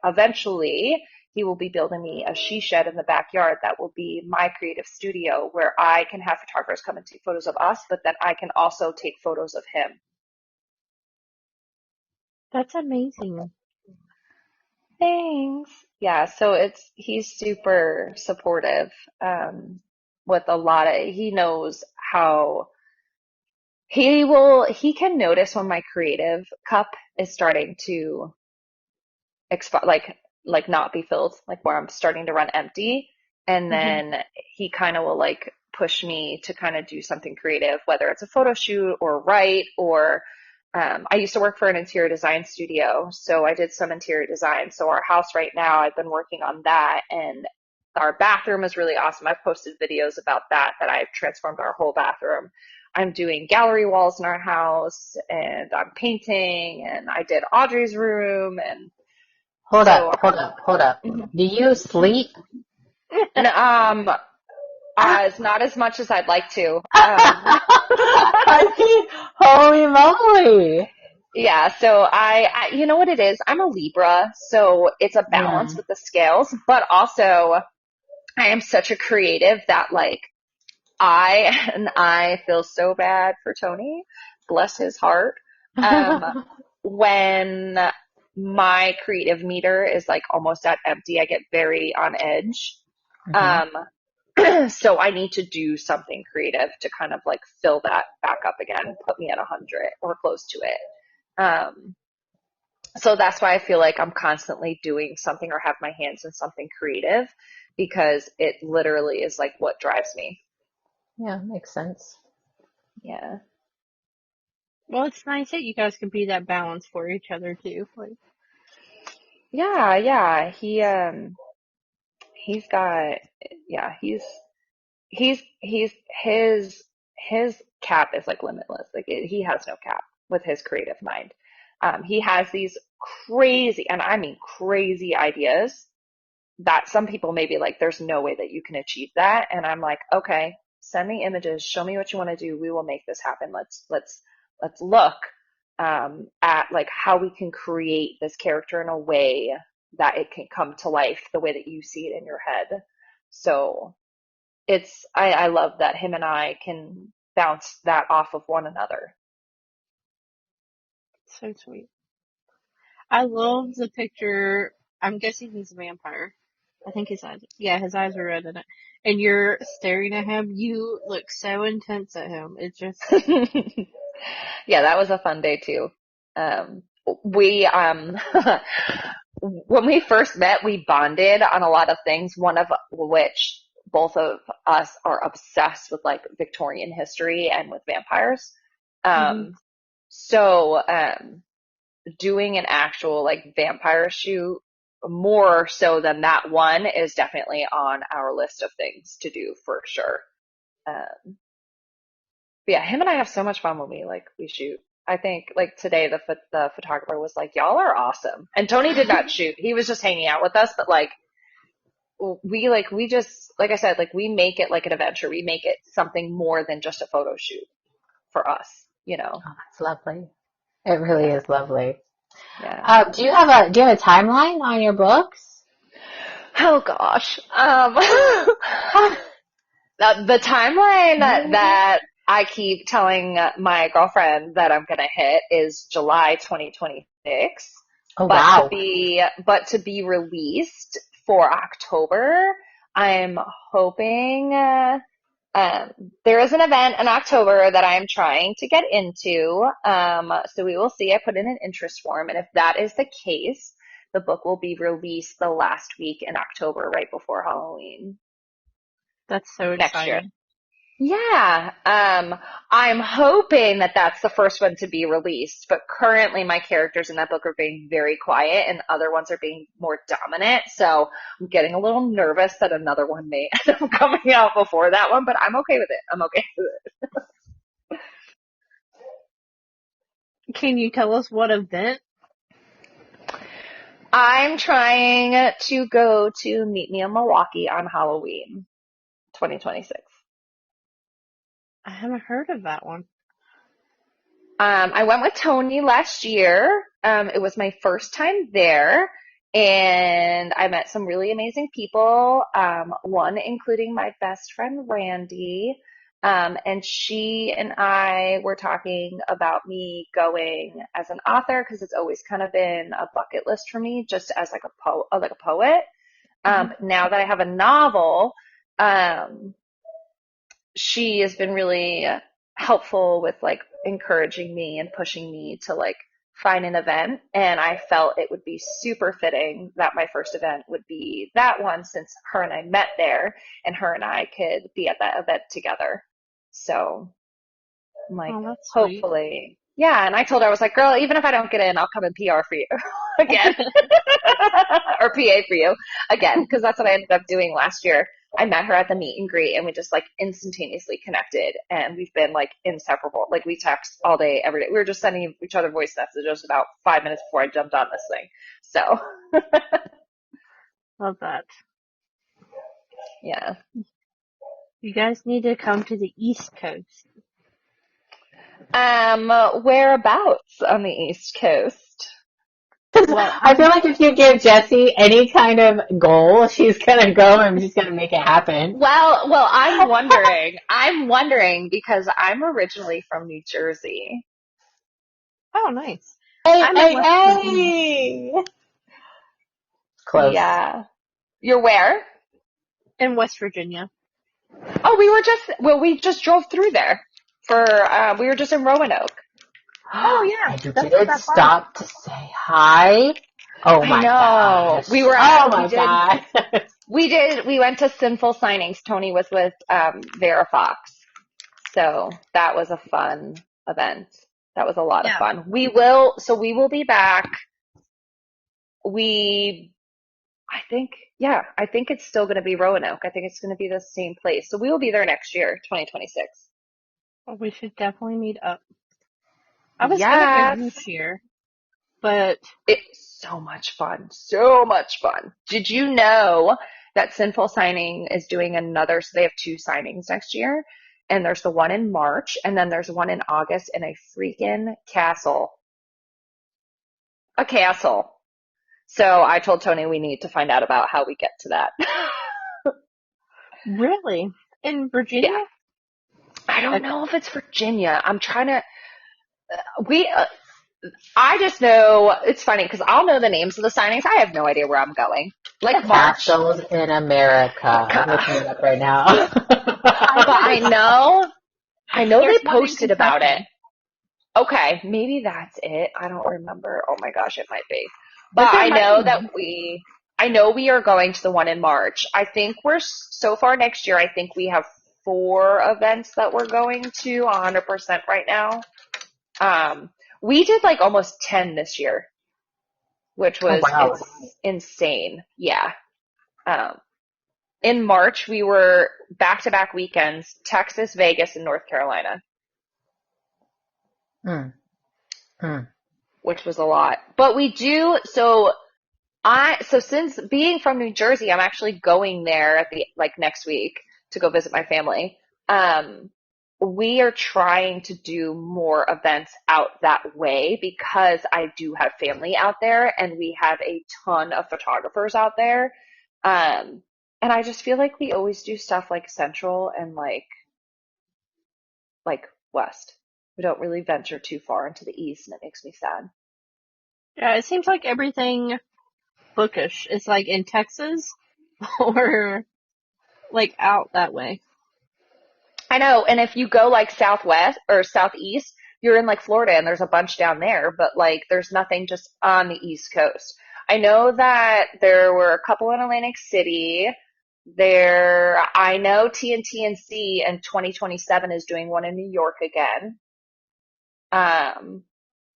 eventually he will be building me a she shed in the backyard that will be my creative studio where I can have photographers come and take photos of us, but then I can also take photos of him. That's amazing. Thanks. Yeah, so he's super supportive with a lot of, he knows how he can notice when my creative cup is starting to expi like not be filled, like where I'm starting to run empty. And Hmm. then he kind of will like push me to kind of do something creative, whether it's a photo shoot or write or I used to work for an interior design studio, so I did some interior design. So our house right now, I've been working on that, and our bathroom is really awesome. I've posted videos about that I've transformed our whole bathroom. I'm doing gallery walls in our house, and I'm painting, and I did Audrey's room, and Hold so up, hold up, hold up. mhm. Do you sleep? And as not as much as I'd like to. I see. Holy moly. Yeah, so you know what it is? I'm a Libra, so it's a balance Yeah. with the scales, but also I am such a creative that like I feel so bad for Tony, bless his heart. Um, when my creative meter is like almost at empty, I get very on edge. Hmm. Um, so I need to do something creative to kind of like fill that back up again, put me at 100 or close to it. So that's why I feel like I'm constantly doing something or have my hands in something creative because it literally is like what drives me. Yeah, makes sense. Yeah. Well, it's nice that you guys can be that balance for each other too. Like, Yeah, yeah. He's got yeah, he's his cap is like limitless. Like he has no cap with his creative mind. He has these crazy, and I mean crazy ideas that some people may be like, there's no way that you can achieve that. And I'm like, okay, send me images, show me what you want to do. We will make this happen. Let's look at like how we can create this character in a way that it can come to life the way that you see it in your head. So I love that him and I can bounce that off of one another. so sweet. I love the picture. I'm guessing he's a vampire. I think his eyes, yeah, his eyes are red in it. And you're staring at him. You look so intense at him. It's just, Yeah, that was a fun day too. Um, we when we first met, we bonded on a lot of things, one of which both of us are obsessed with like Victorian history and with vampires. hmm. Um, so doing an actual like vampire shoot more so than that one is definitely on our list of things to do for sure. Um, but yeah, him and I have so much fun when we shoot. I think like today the photographer was like, "Y'all are awesome," and Tony did not shoot. He was just hanging out with us, but like we just like I said, like we make it like an adventure. We make it something more than just a photo shoot for us. You know? Oh, that's lovely. It really Yeah, is lovely. yeah. Do you have a timeline on your books? Oh gosh. The timeline that I keep telling my girlfriend that I'm gonna hit is July 2026, Oh, but to wow. be released for October, I'm hoping um, there is an event in October that I'm trying to get into. So we will see. I put in an interest form, and if that is the case, the book will be released the last week in October, right before Halloween That's so next year. exciting. Yeah, I'm hoping that that's the first one to be released, but currently my characters in that book are being very quiet and other ones are being more dominant, so I'm getting a little nervous that another one may end up coming out before that one, but I'm okay with it. I'm okay with it. Can you tell us what event? I'm trying to go to Meet Me in Milwaukee on Halloween 2026. I haven't heard of that one. I went with Tony last year. It was my first time there, and I met some really amazing people. One including my best friend Randy. And she and I were talking about me going as an author because it's always kind of been a bucket list for me, just as like a poet. Hmm. Now that I have a novel, um, she has been really helpful with like encouraging me and pushing me to like find an event. And I felt it would be super fitting that my first event would be that one since her and I met there and her and I could be at that event together. So I'm like, Oh, that's sweet. hopefully. Yeah. And I told her, I was like, girl, even if I don't get in, I'll come and PR for you again or PA for you again, because that's what I ended up doing last year. I met her at the meet and greet and we just like instantaneously connected and we've been like inseparable. Like we text all day, every day. We were just sending each other voice messages about 5 minutes before I jumped on this thing. So Love that. yeah. You guys need to come to the East Coast. Whereabouts on the East Coast? Well, I feel like if you give Jessie any kind of goal, she's gonna go and she's gonna make it happen. Well, I'm wondering because I'm originally from New Jersey. oh, nice. Hey, I'm in hey, West Virginia. hey! Close. Yeah. You're where? In West Virginia. Oh, we just drove through there we were just in Roanoke. Oh, yeah. And you That's not didn't that far. stop to say hi? Oh I my know. gosh. Oh my god. We went to Sinful Signings. Tony was with Vera Fox. So that was a fun event. That was a lot of Yeah. fun. We will be back. I think it's still going to be Roanoke. I think it's going to be the same place. So we will be there next year, 2026. Well, we should definitely meet up. I was gonna go Yes. this year, but It's so much fun. So much fun. Did you know that Sinful Signing is doing another, so they have two signings next year, and there's the one in March, and then there's one in August in a freaking castle. A castle. So I told Tony we need to find out about how we get to that. really? In Yeah. Virginia? I don't Okay. know if it's Virginia. I'm trying to, we, I just know, it's funny because I'll know the names of the signings. I have no idea where I'm going. Like March. Castles in America. I'm looking it up right now. But I know they There's one in posted about it. Kentucky. Okay, maybe that's it. I don't remember. Oh my gosh, it might be. But But there might be more. I know we are going to the one in March. I think so far next year, I think we have 4 events that we're going to 100% right now. We did like almost 10 this year, which Oh was, wow. it's insane. Yeah. In March, we were back-to-back weekends, Texas, Vegas, and North Carolina, Mm, mm. which was a lot. But we do, so since being from New Jersey, I'm actually going there at the like next week to go visit my family. We are trying to do more events out that way because I do have family out there and we have a ton of photographers out there. And I just feel like we always do stuff like Central and like West. We don't really venture too far into the East, and it makes me sad. Yeah, it seems like everything bookish is like in Texas or like out that way. I know, and if you go like Southwest or Southeast, you're in like Florida, and there's a bunch down there, but like there's nothing just on the East Coast. I know that there were a couple in Atlantic City. I know TNT&C in 2027 is doing one in New York again. Um,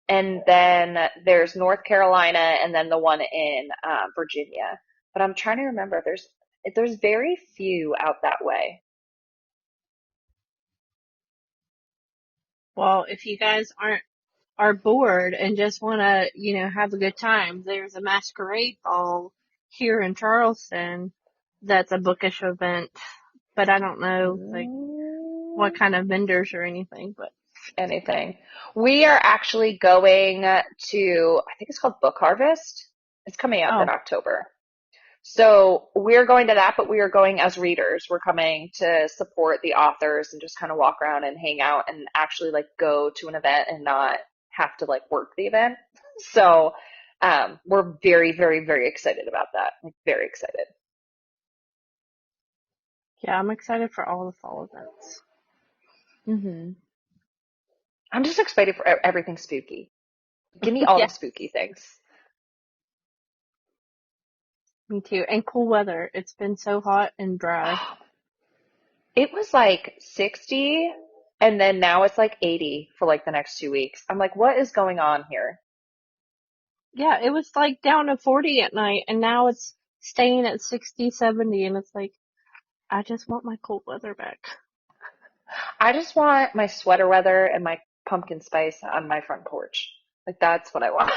and then there's North Carolina, and then the one in Virginia. But I'm trying to remember. There's very few out that way. Well, if you guys are bored and just want to, have a good time, there's a masquerade ball here in Charleston that's a bookish event, but I don't know like what kind of vendors or anything, but Anything. We are actually going to, I think it's called Book Harvest. It's coming up in oh, October. So we're going to that, but we are going as readers. We're coming to support the authors and just kind of walk around and hang out and actually like go to an event and not have to like work the event. So we're very, very, very excited about that. Like, very excited. yeah, I'm excited for all the fall events. hmm I'm just excited for everything spooky. Give me all Yeah, the spooky things. me too. And cool weather. It's been so hot and dry. It was like 60 and then now it's like 80 for like the next 2 weeks. I'm like, what is going on here? Yeah, it was like down to 40 at night and now it's staying at 60, 70 and it's like, I just want my cold weather back. I just want my sweater weather and my pumpkin spice on my front porch. Like that's what I want.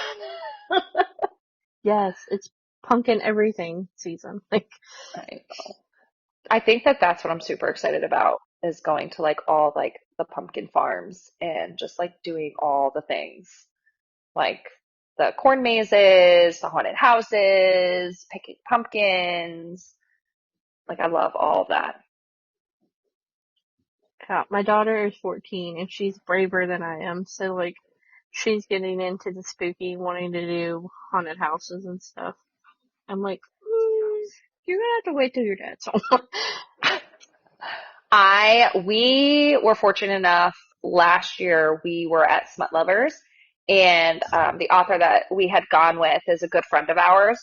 Yes, it's pumpkin everything season. Like, I, I think that that's what I'm super excited about is going to like all like the pumpkin farms and just like doing all the things. Like the corn mazes, the haunted houses, picking pumpkins. Like I love all of that. yeah, my daughter is 14 and she's braver than I am. So like, she's getting into the spooky, wanting to do haunted houses and stuff. I'm like, you're gonna have to wait till your dad's home. We were fortunate enough last year we were at Smut Lovers and the author that we had gone with is a good friend of ours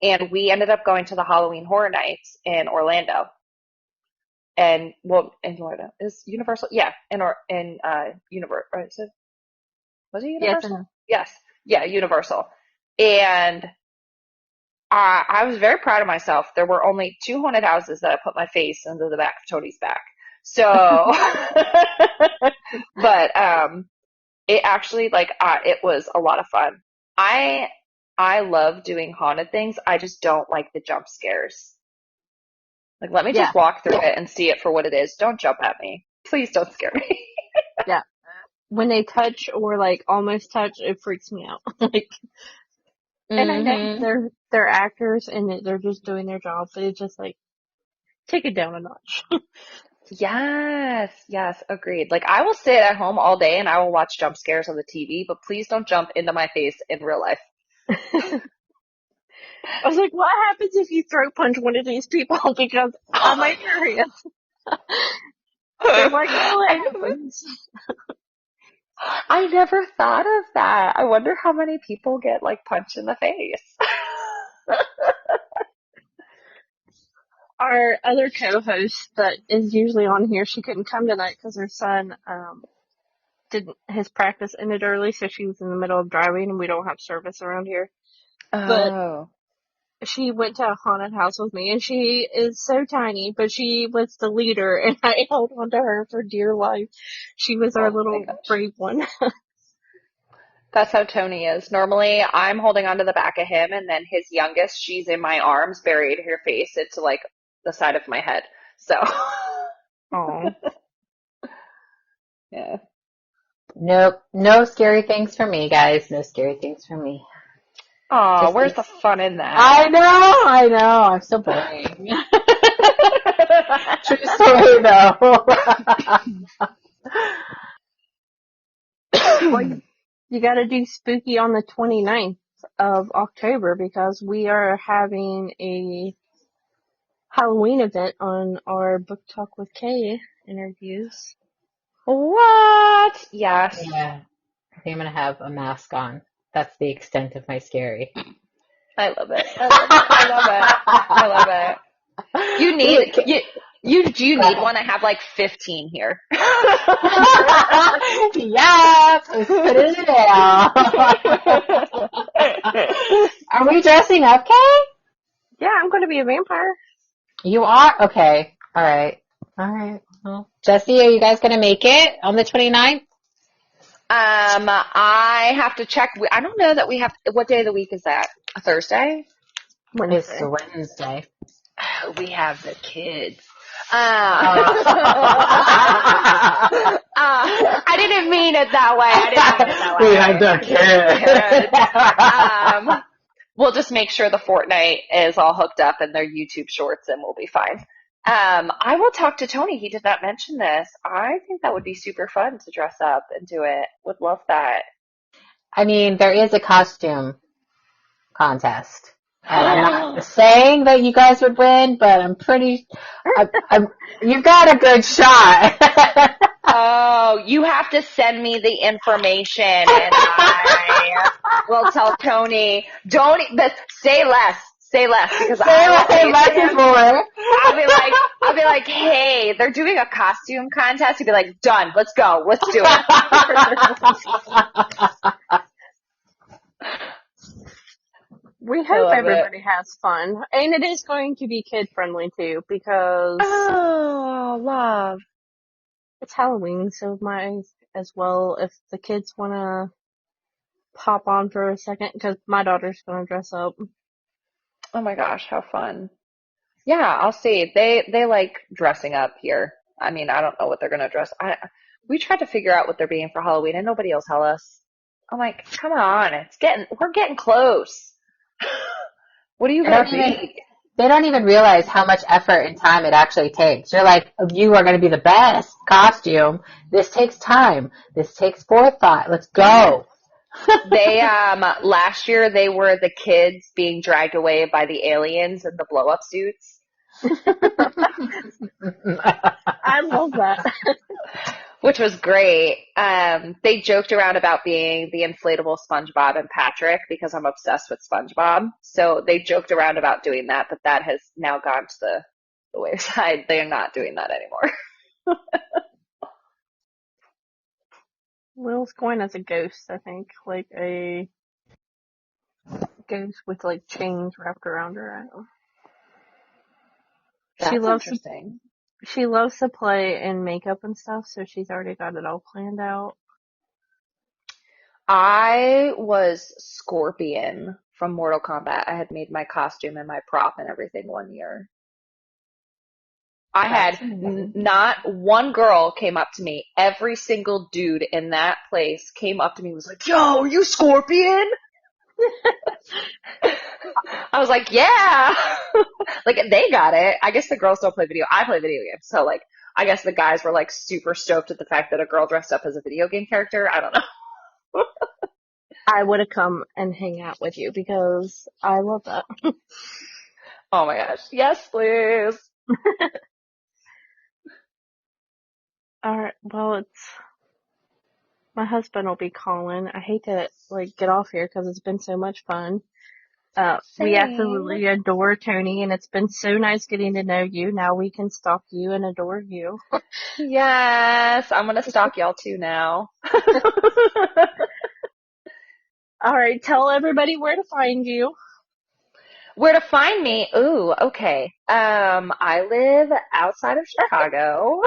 and we ended up going to the Halloween Horror Nights in Orlando and well in Florida is Universal Universal was it Yes, Universal? and Yes, yeah, Universal. And I was very proud of myself. There were only two haunted houses that I put my face into the back of Tony's back. So, but it actually it was a lot of fun. I I love doing haunted things. I just don't like the jump scares. Like, let me yeah, just walk through it and see it for what it is. Don't jump at me. Please don't scare me. yeah. When they touch or like almost touch, it freaks me out. Like, and I know hmm they're actors and they're just doing their job, but it's just like take it down a notch. Yes, yes, agreed. Like I will sit at home all day and I will watch jump scares on the TV, but please don't jump into my face in real life. I was like, what happens if you throat punch one of these people? Because I'm curious. They're like, oh, I it never, happens. I never thought of that. I wonder how many people get like punched in the face. Our other co-host that is usually on here, she couldn't come tonight because her son didn't his practice ended early, so she was in the middle of driving, and we don't have service around here. But Oh, she went to a haunted house with me, and she is so tiny, but she was the leader, and I held on to her for dear life. She was our oh my little gosh. brave one. That's how Tony is. Normally, I'm holding onto the back of him, and then his youngest, she's in my arms, buried her face into like the side of my head. So, Oh, yeah. Nope. No scary things for me, guys. No scary things for me. Oh, Just where's the fun in that? I know. I'm so boring. True story, though. Well, you got to do spooky on the 29th of October because we are having a Halloween event on our Book Talk with Kay interviews. What? Yes. Yeah. I think I'm going to have a mask on. That's the extent of my scary. I love it. I love it. I love it. I love it. You need do you need one? I have like 15 here. Yes, let's put it in. Are we dressing up, Kay? Yeah, I'm going to be a vampire. You are? Okay. All right. Well, Jessie, are you guys going to make it on the 29th? I have to check. I don't know that we have. What day of the week is that? A Thursday? It's a Wednesday. We have the kids. I didn't mean it that way. We have the kids. We'll just make sure the Fortnite is all hooked up in their YouTube shorts and we'll be fine. I will talk to Tony. He did not mention this. I think that would be super fun to dress up and do it. Would love that. I mean, there is a costume contest. And I'm not saying that you guys would win, but I'm pretty, you got a good shot. Oh, you have to send me the information and I will tell Tony, say less because I'll be like, hey, they're doing a costume contest. He'd be like, done, let's go, let's do it. We hope everybody has fun. And it is going to be kid friendly too because love. It's Halloween, so might as well if the kids want to pop on for a second because my daughter's going to dress up. Oh my gosh, how fun. Yeah, I'll see. They like dressing up here. I mean, I don't know what they're going to dress. We tried to figure out what they're being for Halloween and nobody will tell us. I'm like, come on, we're getting close. What are you going to be? They don't even realize how much effort and time it actually takes. You're like, you are going to be the best costume. This takes time. This takes forethought. Let's go. They, last year they were the kids being dragged away by the aliens in the blow up suits. I love that. Which was great. They joked around about being the inflatable SpongeBob and Patrick because I'm obsessed with SpongeBob. So they joked around about doing that, but that has now gone to the wayside. They are not doing that anymore. Will's going as a ghost, I think. Like a ghost with like chains wrapped around her. I don't know. That's interesting. She loves to play in makeup and stuff, so she's already got it all planned out. I was Scorpion from Mortal Kombat. I had made my costume and my prop and everything one year. I had not one girl came up to me. Every single dude in that place came up to me and was like, yo, are you Scorpion? I was like, yeah. Like, they got it. I guess the girls don't play video. I play video games. So, like, I guess the guys were, like, super stoked at the fact that a girl dressed up as a video game character. I don't know. I would have come and hang out with you because I love that. Oh, my gosh. Yes, please. All right. Well, my husband will be calling. I hate to, like, get off here because it's been so much fun. We absolutely adore Tony, and it's been so nice getting to know you. Now we can stalk you and adore you. Yes, I'm going to stalk y'all too now. All right, tell everybody where to find you. Where to find me? Ooh, okay. I live outside of Chicago.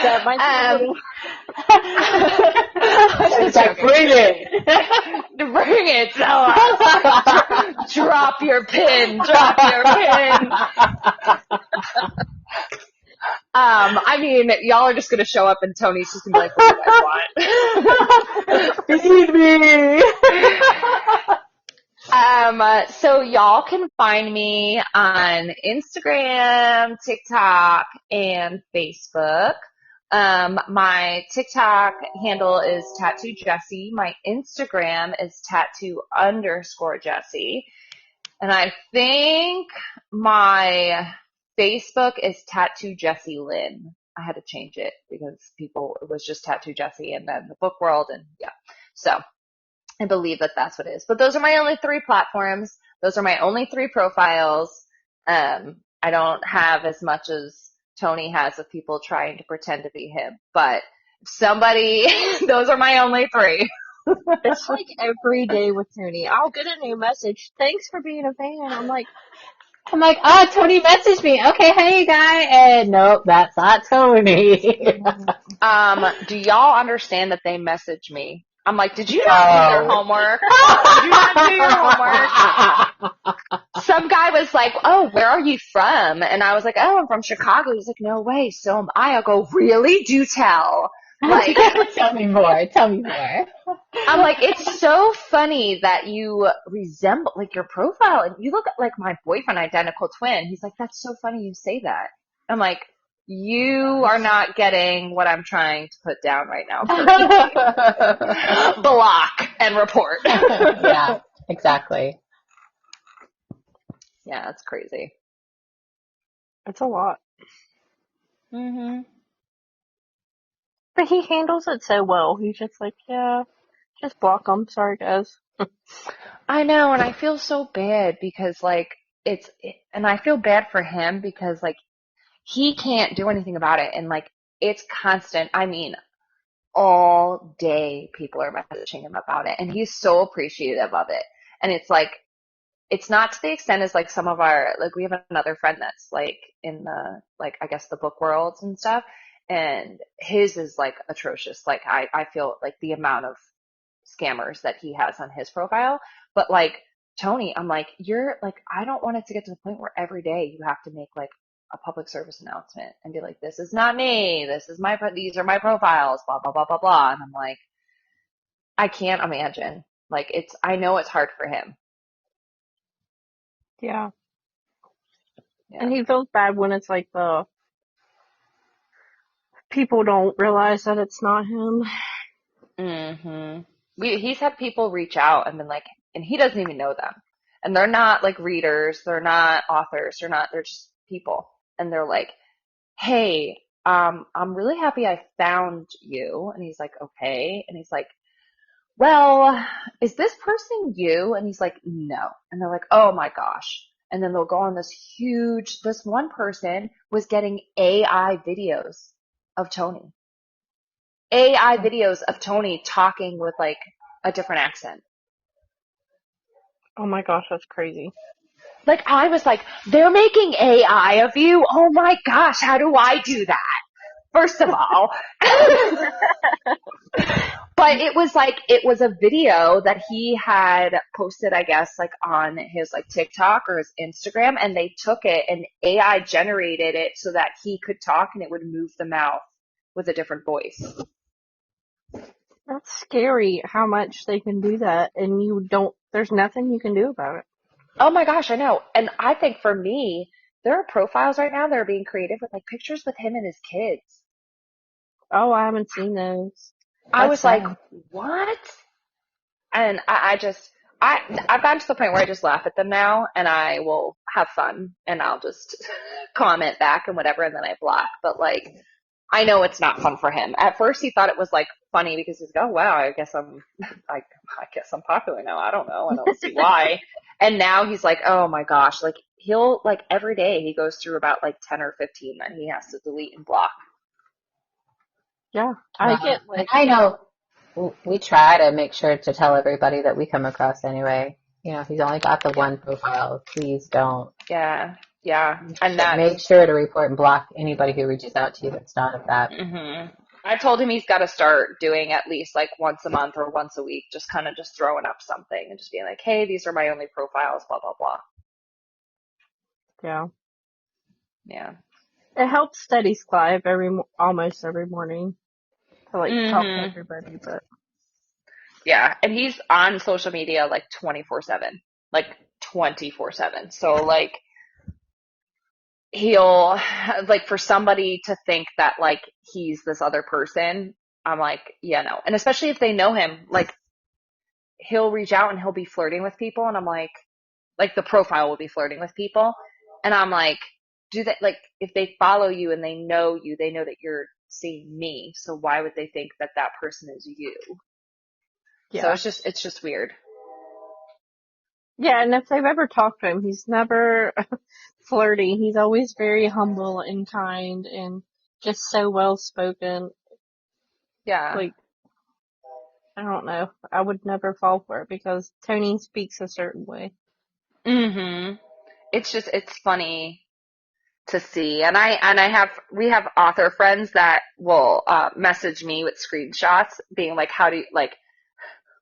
That might be Bring it. Bring it. Drop your pin. Drop your pin. I mean, y'all are just going to show up and Tony's just going to be like, what do you guys want? Feed me. So y'all can find me on Instagram, TikTok, and Facebook. My TikTok handle is Tattoo Jessie. My Instagram is tattoo_Jessie. And I think my Facebook is Tattoo Jessie Lynn. I had to change it because it was just Tattoo Jessie and then the book world and yeah. So I believe that that's what it is. But those are my only 3 platforms. Those are my only 3 profiles. I don't have as much as Tony has of people trying to pretend to be him. But somebody, those are my only 3. It's like every day with Tony. I'll get a new message. Thanks for being a fan. I'm like, oh, Tony messaged me. Okay, hey guy. And nope, that's not Tony. Do y'all understand that they message me? I'm like, did you not do your homework? Did you not do your homework? Some guy was like, oh, where are you from? And I was like, oh, I'm from Chicago. He's like, no way, so am I. I'll go, really? Do tell. Like, Tell me more. I'm like, it's so funny that you resemble, like, your profile, and you look like my boyfriend, identical twin. He's like, that's so funny you say that. I'm like, you are not getting what I'm trying to put down right now. Block and report. Yeah, exactly. Yeah, that's crazy. it's a lot. Mm-hmm. But he handles it so well. He's just like, yeah, just block them. Sorry, guys. I know, and I feel so bad because, like, and I feel bad for him because, like, he can't do anything about it, and, like, it's constant. I mean, all day people are messaging him about it, and he's so appreciative of it. And it's like, it's not to the extent as, like, some of our, like, we have another friend that's, like, in the, like, I guess the book worlds and stuff, and his is, like, atrocious. Like, I feel like the amount of scammers that he has on his profile. But like Tony, I'm like, you're like, I don't want it to get to the point where every day you have to make like a public service announcement and be like, this is not me. These are my profiles, blah, blah, blah, blah, blah. And I'm like, I can't imagine. Like I know it's hard for him. Yeah. Yeah. And he feels bad when it's like the people don't realize that it's not him. Mm-hmm. He's had people reach out and been like, and he doesn't even know them. And they're not like readers, they're not authors, they're just people. And they're like, hey, I'm really happy I found you. And he's like, okay. And he's like, well, is this person you? And he's like, no. And they're like, oh my gosh. And then they'll go on this one person was getting AI videos of Tony. AI videos of Tony talking with like a different accent. Oh my gosh, that's crazy. Like I was like, they're making AI of you? Oh my gosh, how do I do that? First of all. But it was a video that he had posted, I guess, like on his like TikTok or his Instagram, and they took it and AI generated it so that he could talk and it would move the mouth with a different voice. That's scary how much they can do that, and there's nothing you can do about it. Oh my gosh, I know. And I think for me, there are profiles right now that are being created with like pictures with him and his kids. Oh, I haven't seen those. I was like, what? And I've gotten to the point where I just laugh at them now and I will have fun and I'll just comment back and whatever and then I block. But like, I know it's not fun for him. At first he thought it was like funny because he's like, oh wow, I guess I'm popular now. I don't know. I don't see why. And now he's like, oh my gosh, like he'll like every day he goes through about like 10 or 15 that he has to delete and block. Yeah, I get like. I know we try to make sure to tell everybody that we come across anyway. You know, if he's only got the one profile, please don't. Yeah. And that make sure to report and block anybody who reaches out to you that's not of that. Mm-hmm. I told him he's got to start doing at least like once a month or once a week, just kind of just throwing up something and just being like, hey, these are my only profiles, blah, blah, blah. Yeah. Yeah. It helps Steady Clive almost every morning to like talk to everybody, but. Yeah. And he's on social media like 24/7. Like 24/7. So like he'll like for somebody to think that like he's this other person, I'm like, yeah, no. And especially if they know him, like he'll reach out and he'll be flirting with people and I'm like the profile will be flirting with people and I'm like, do they like if they follow you and they know you, they know that you're seeing me. So why would they think that that person is you? So Yeah. it's just weird. Yeah, and if they've ever talked to him, he's never flirty. He's always very humble and kind and just so well spoken. Yeah. Like, I don't know. I would never fall for it because Tony speaks a certain way. Mhm. It's funny to see. And we have author friends that will message me with screenshots being like,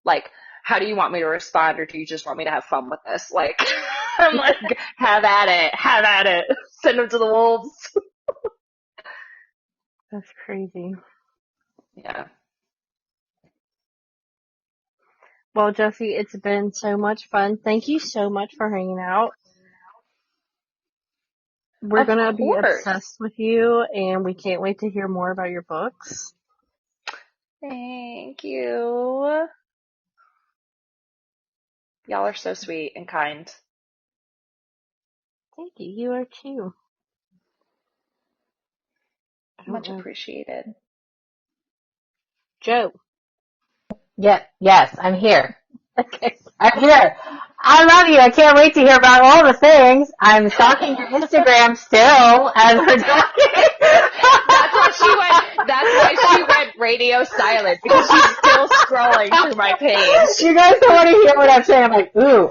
like, how do you want me to respond or do you just want me to have fun with this? Like, I'm like, have at it, send them to the wolves. That's crazy. Yeah. Well, Jessie, it's been so much fun. Thank you so much for hanging out. We're Of going to be course. obsessed with you, and we can't wait to hear more about your books. Thank you. Y'all are so sweet and kind. Thank you. You are too. I don't Much know. appreciated. Joe. Yes, I'm here. Okay. I'm here. I love you. I can't wait to hear about all the things. I'm stalking your Instagram still as we're talking. That's why she went radio silent because she's still scrolling through my page. You guys don't want to hear what I'm saying. I'm like, ooh, ooh.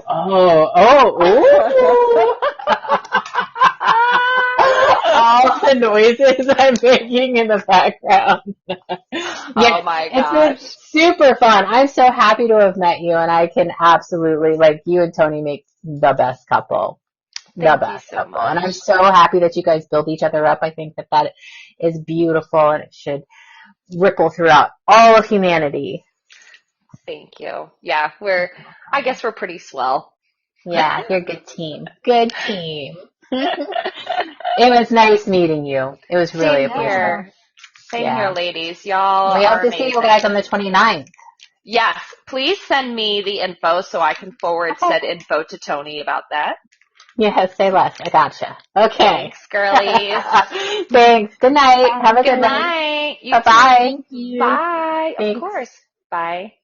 All the noises I'm making in the background. Oh my gosh. It's been super fun. I'm so happy to have met you, and I can absolutely, like, you and Tony make the best couple. Thank you so much. And I'm so happy that you guys build each other up. I think that is beautiful, and it should ripple throughout all of humanity. Thank you. Yeah, I guess we're pretty swell. Yeah, you're a good team. Good team. It was nice meeting you. It was really a pleasure. Same here, ladies. Y'all we are hope to amazing. see you guys on the 29th. Yes, please send me the info so I can forward said info to Tony about that. Yes, say less. I gotcha. Okay. Thanks, girlies. Thanks. Good night. Have a good night. Night. Bye-bye. Thank you. Bye. Thanks. Of course. Bye.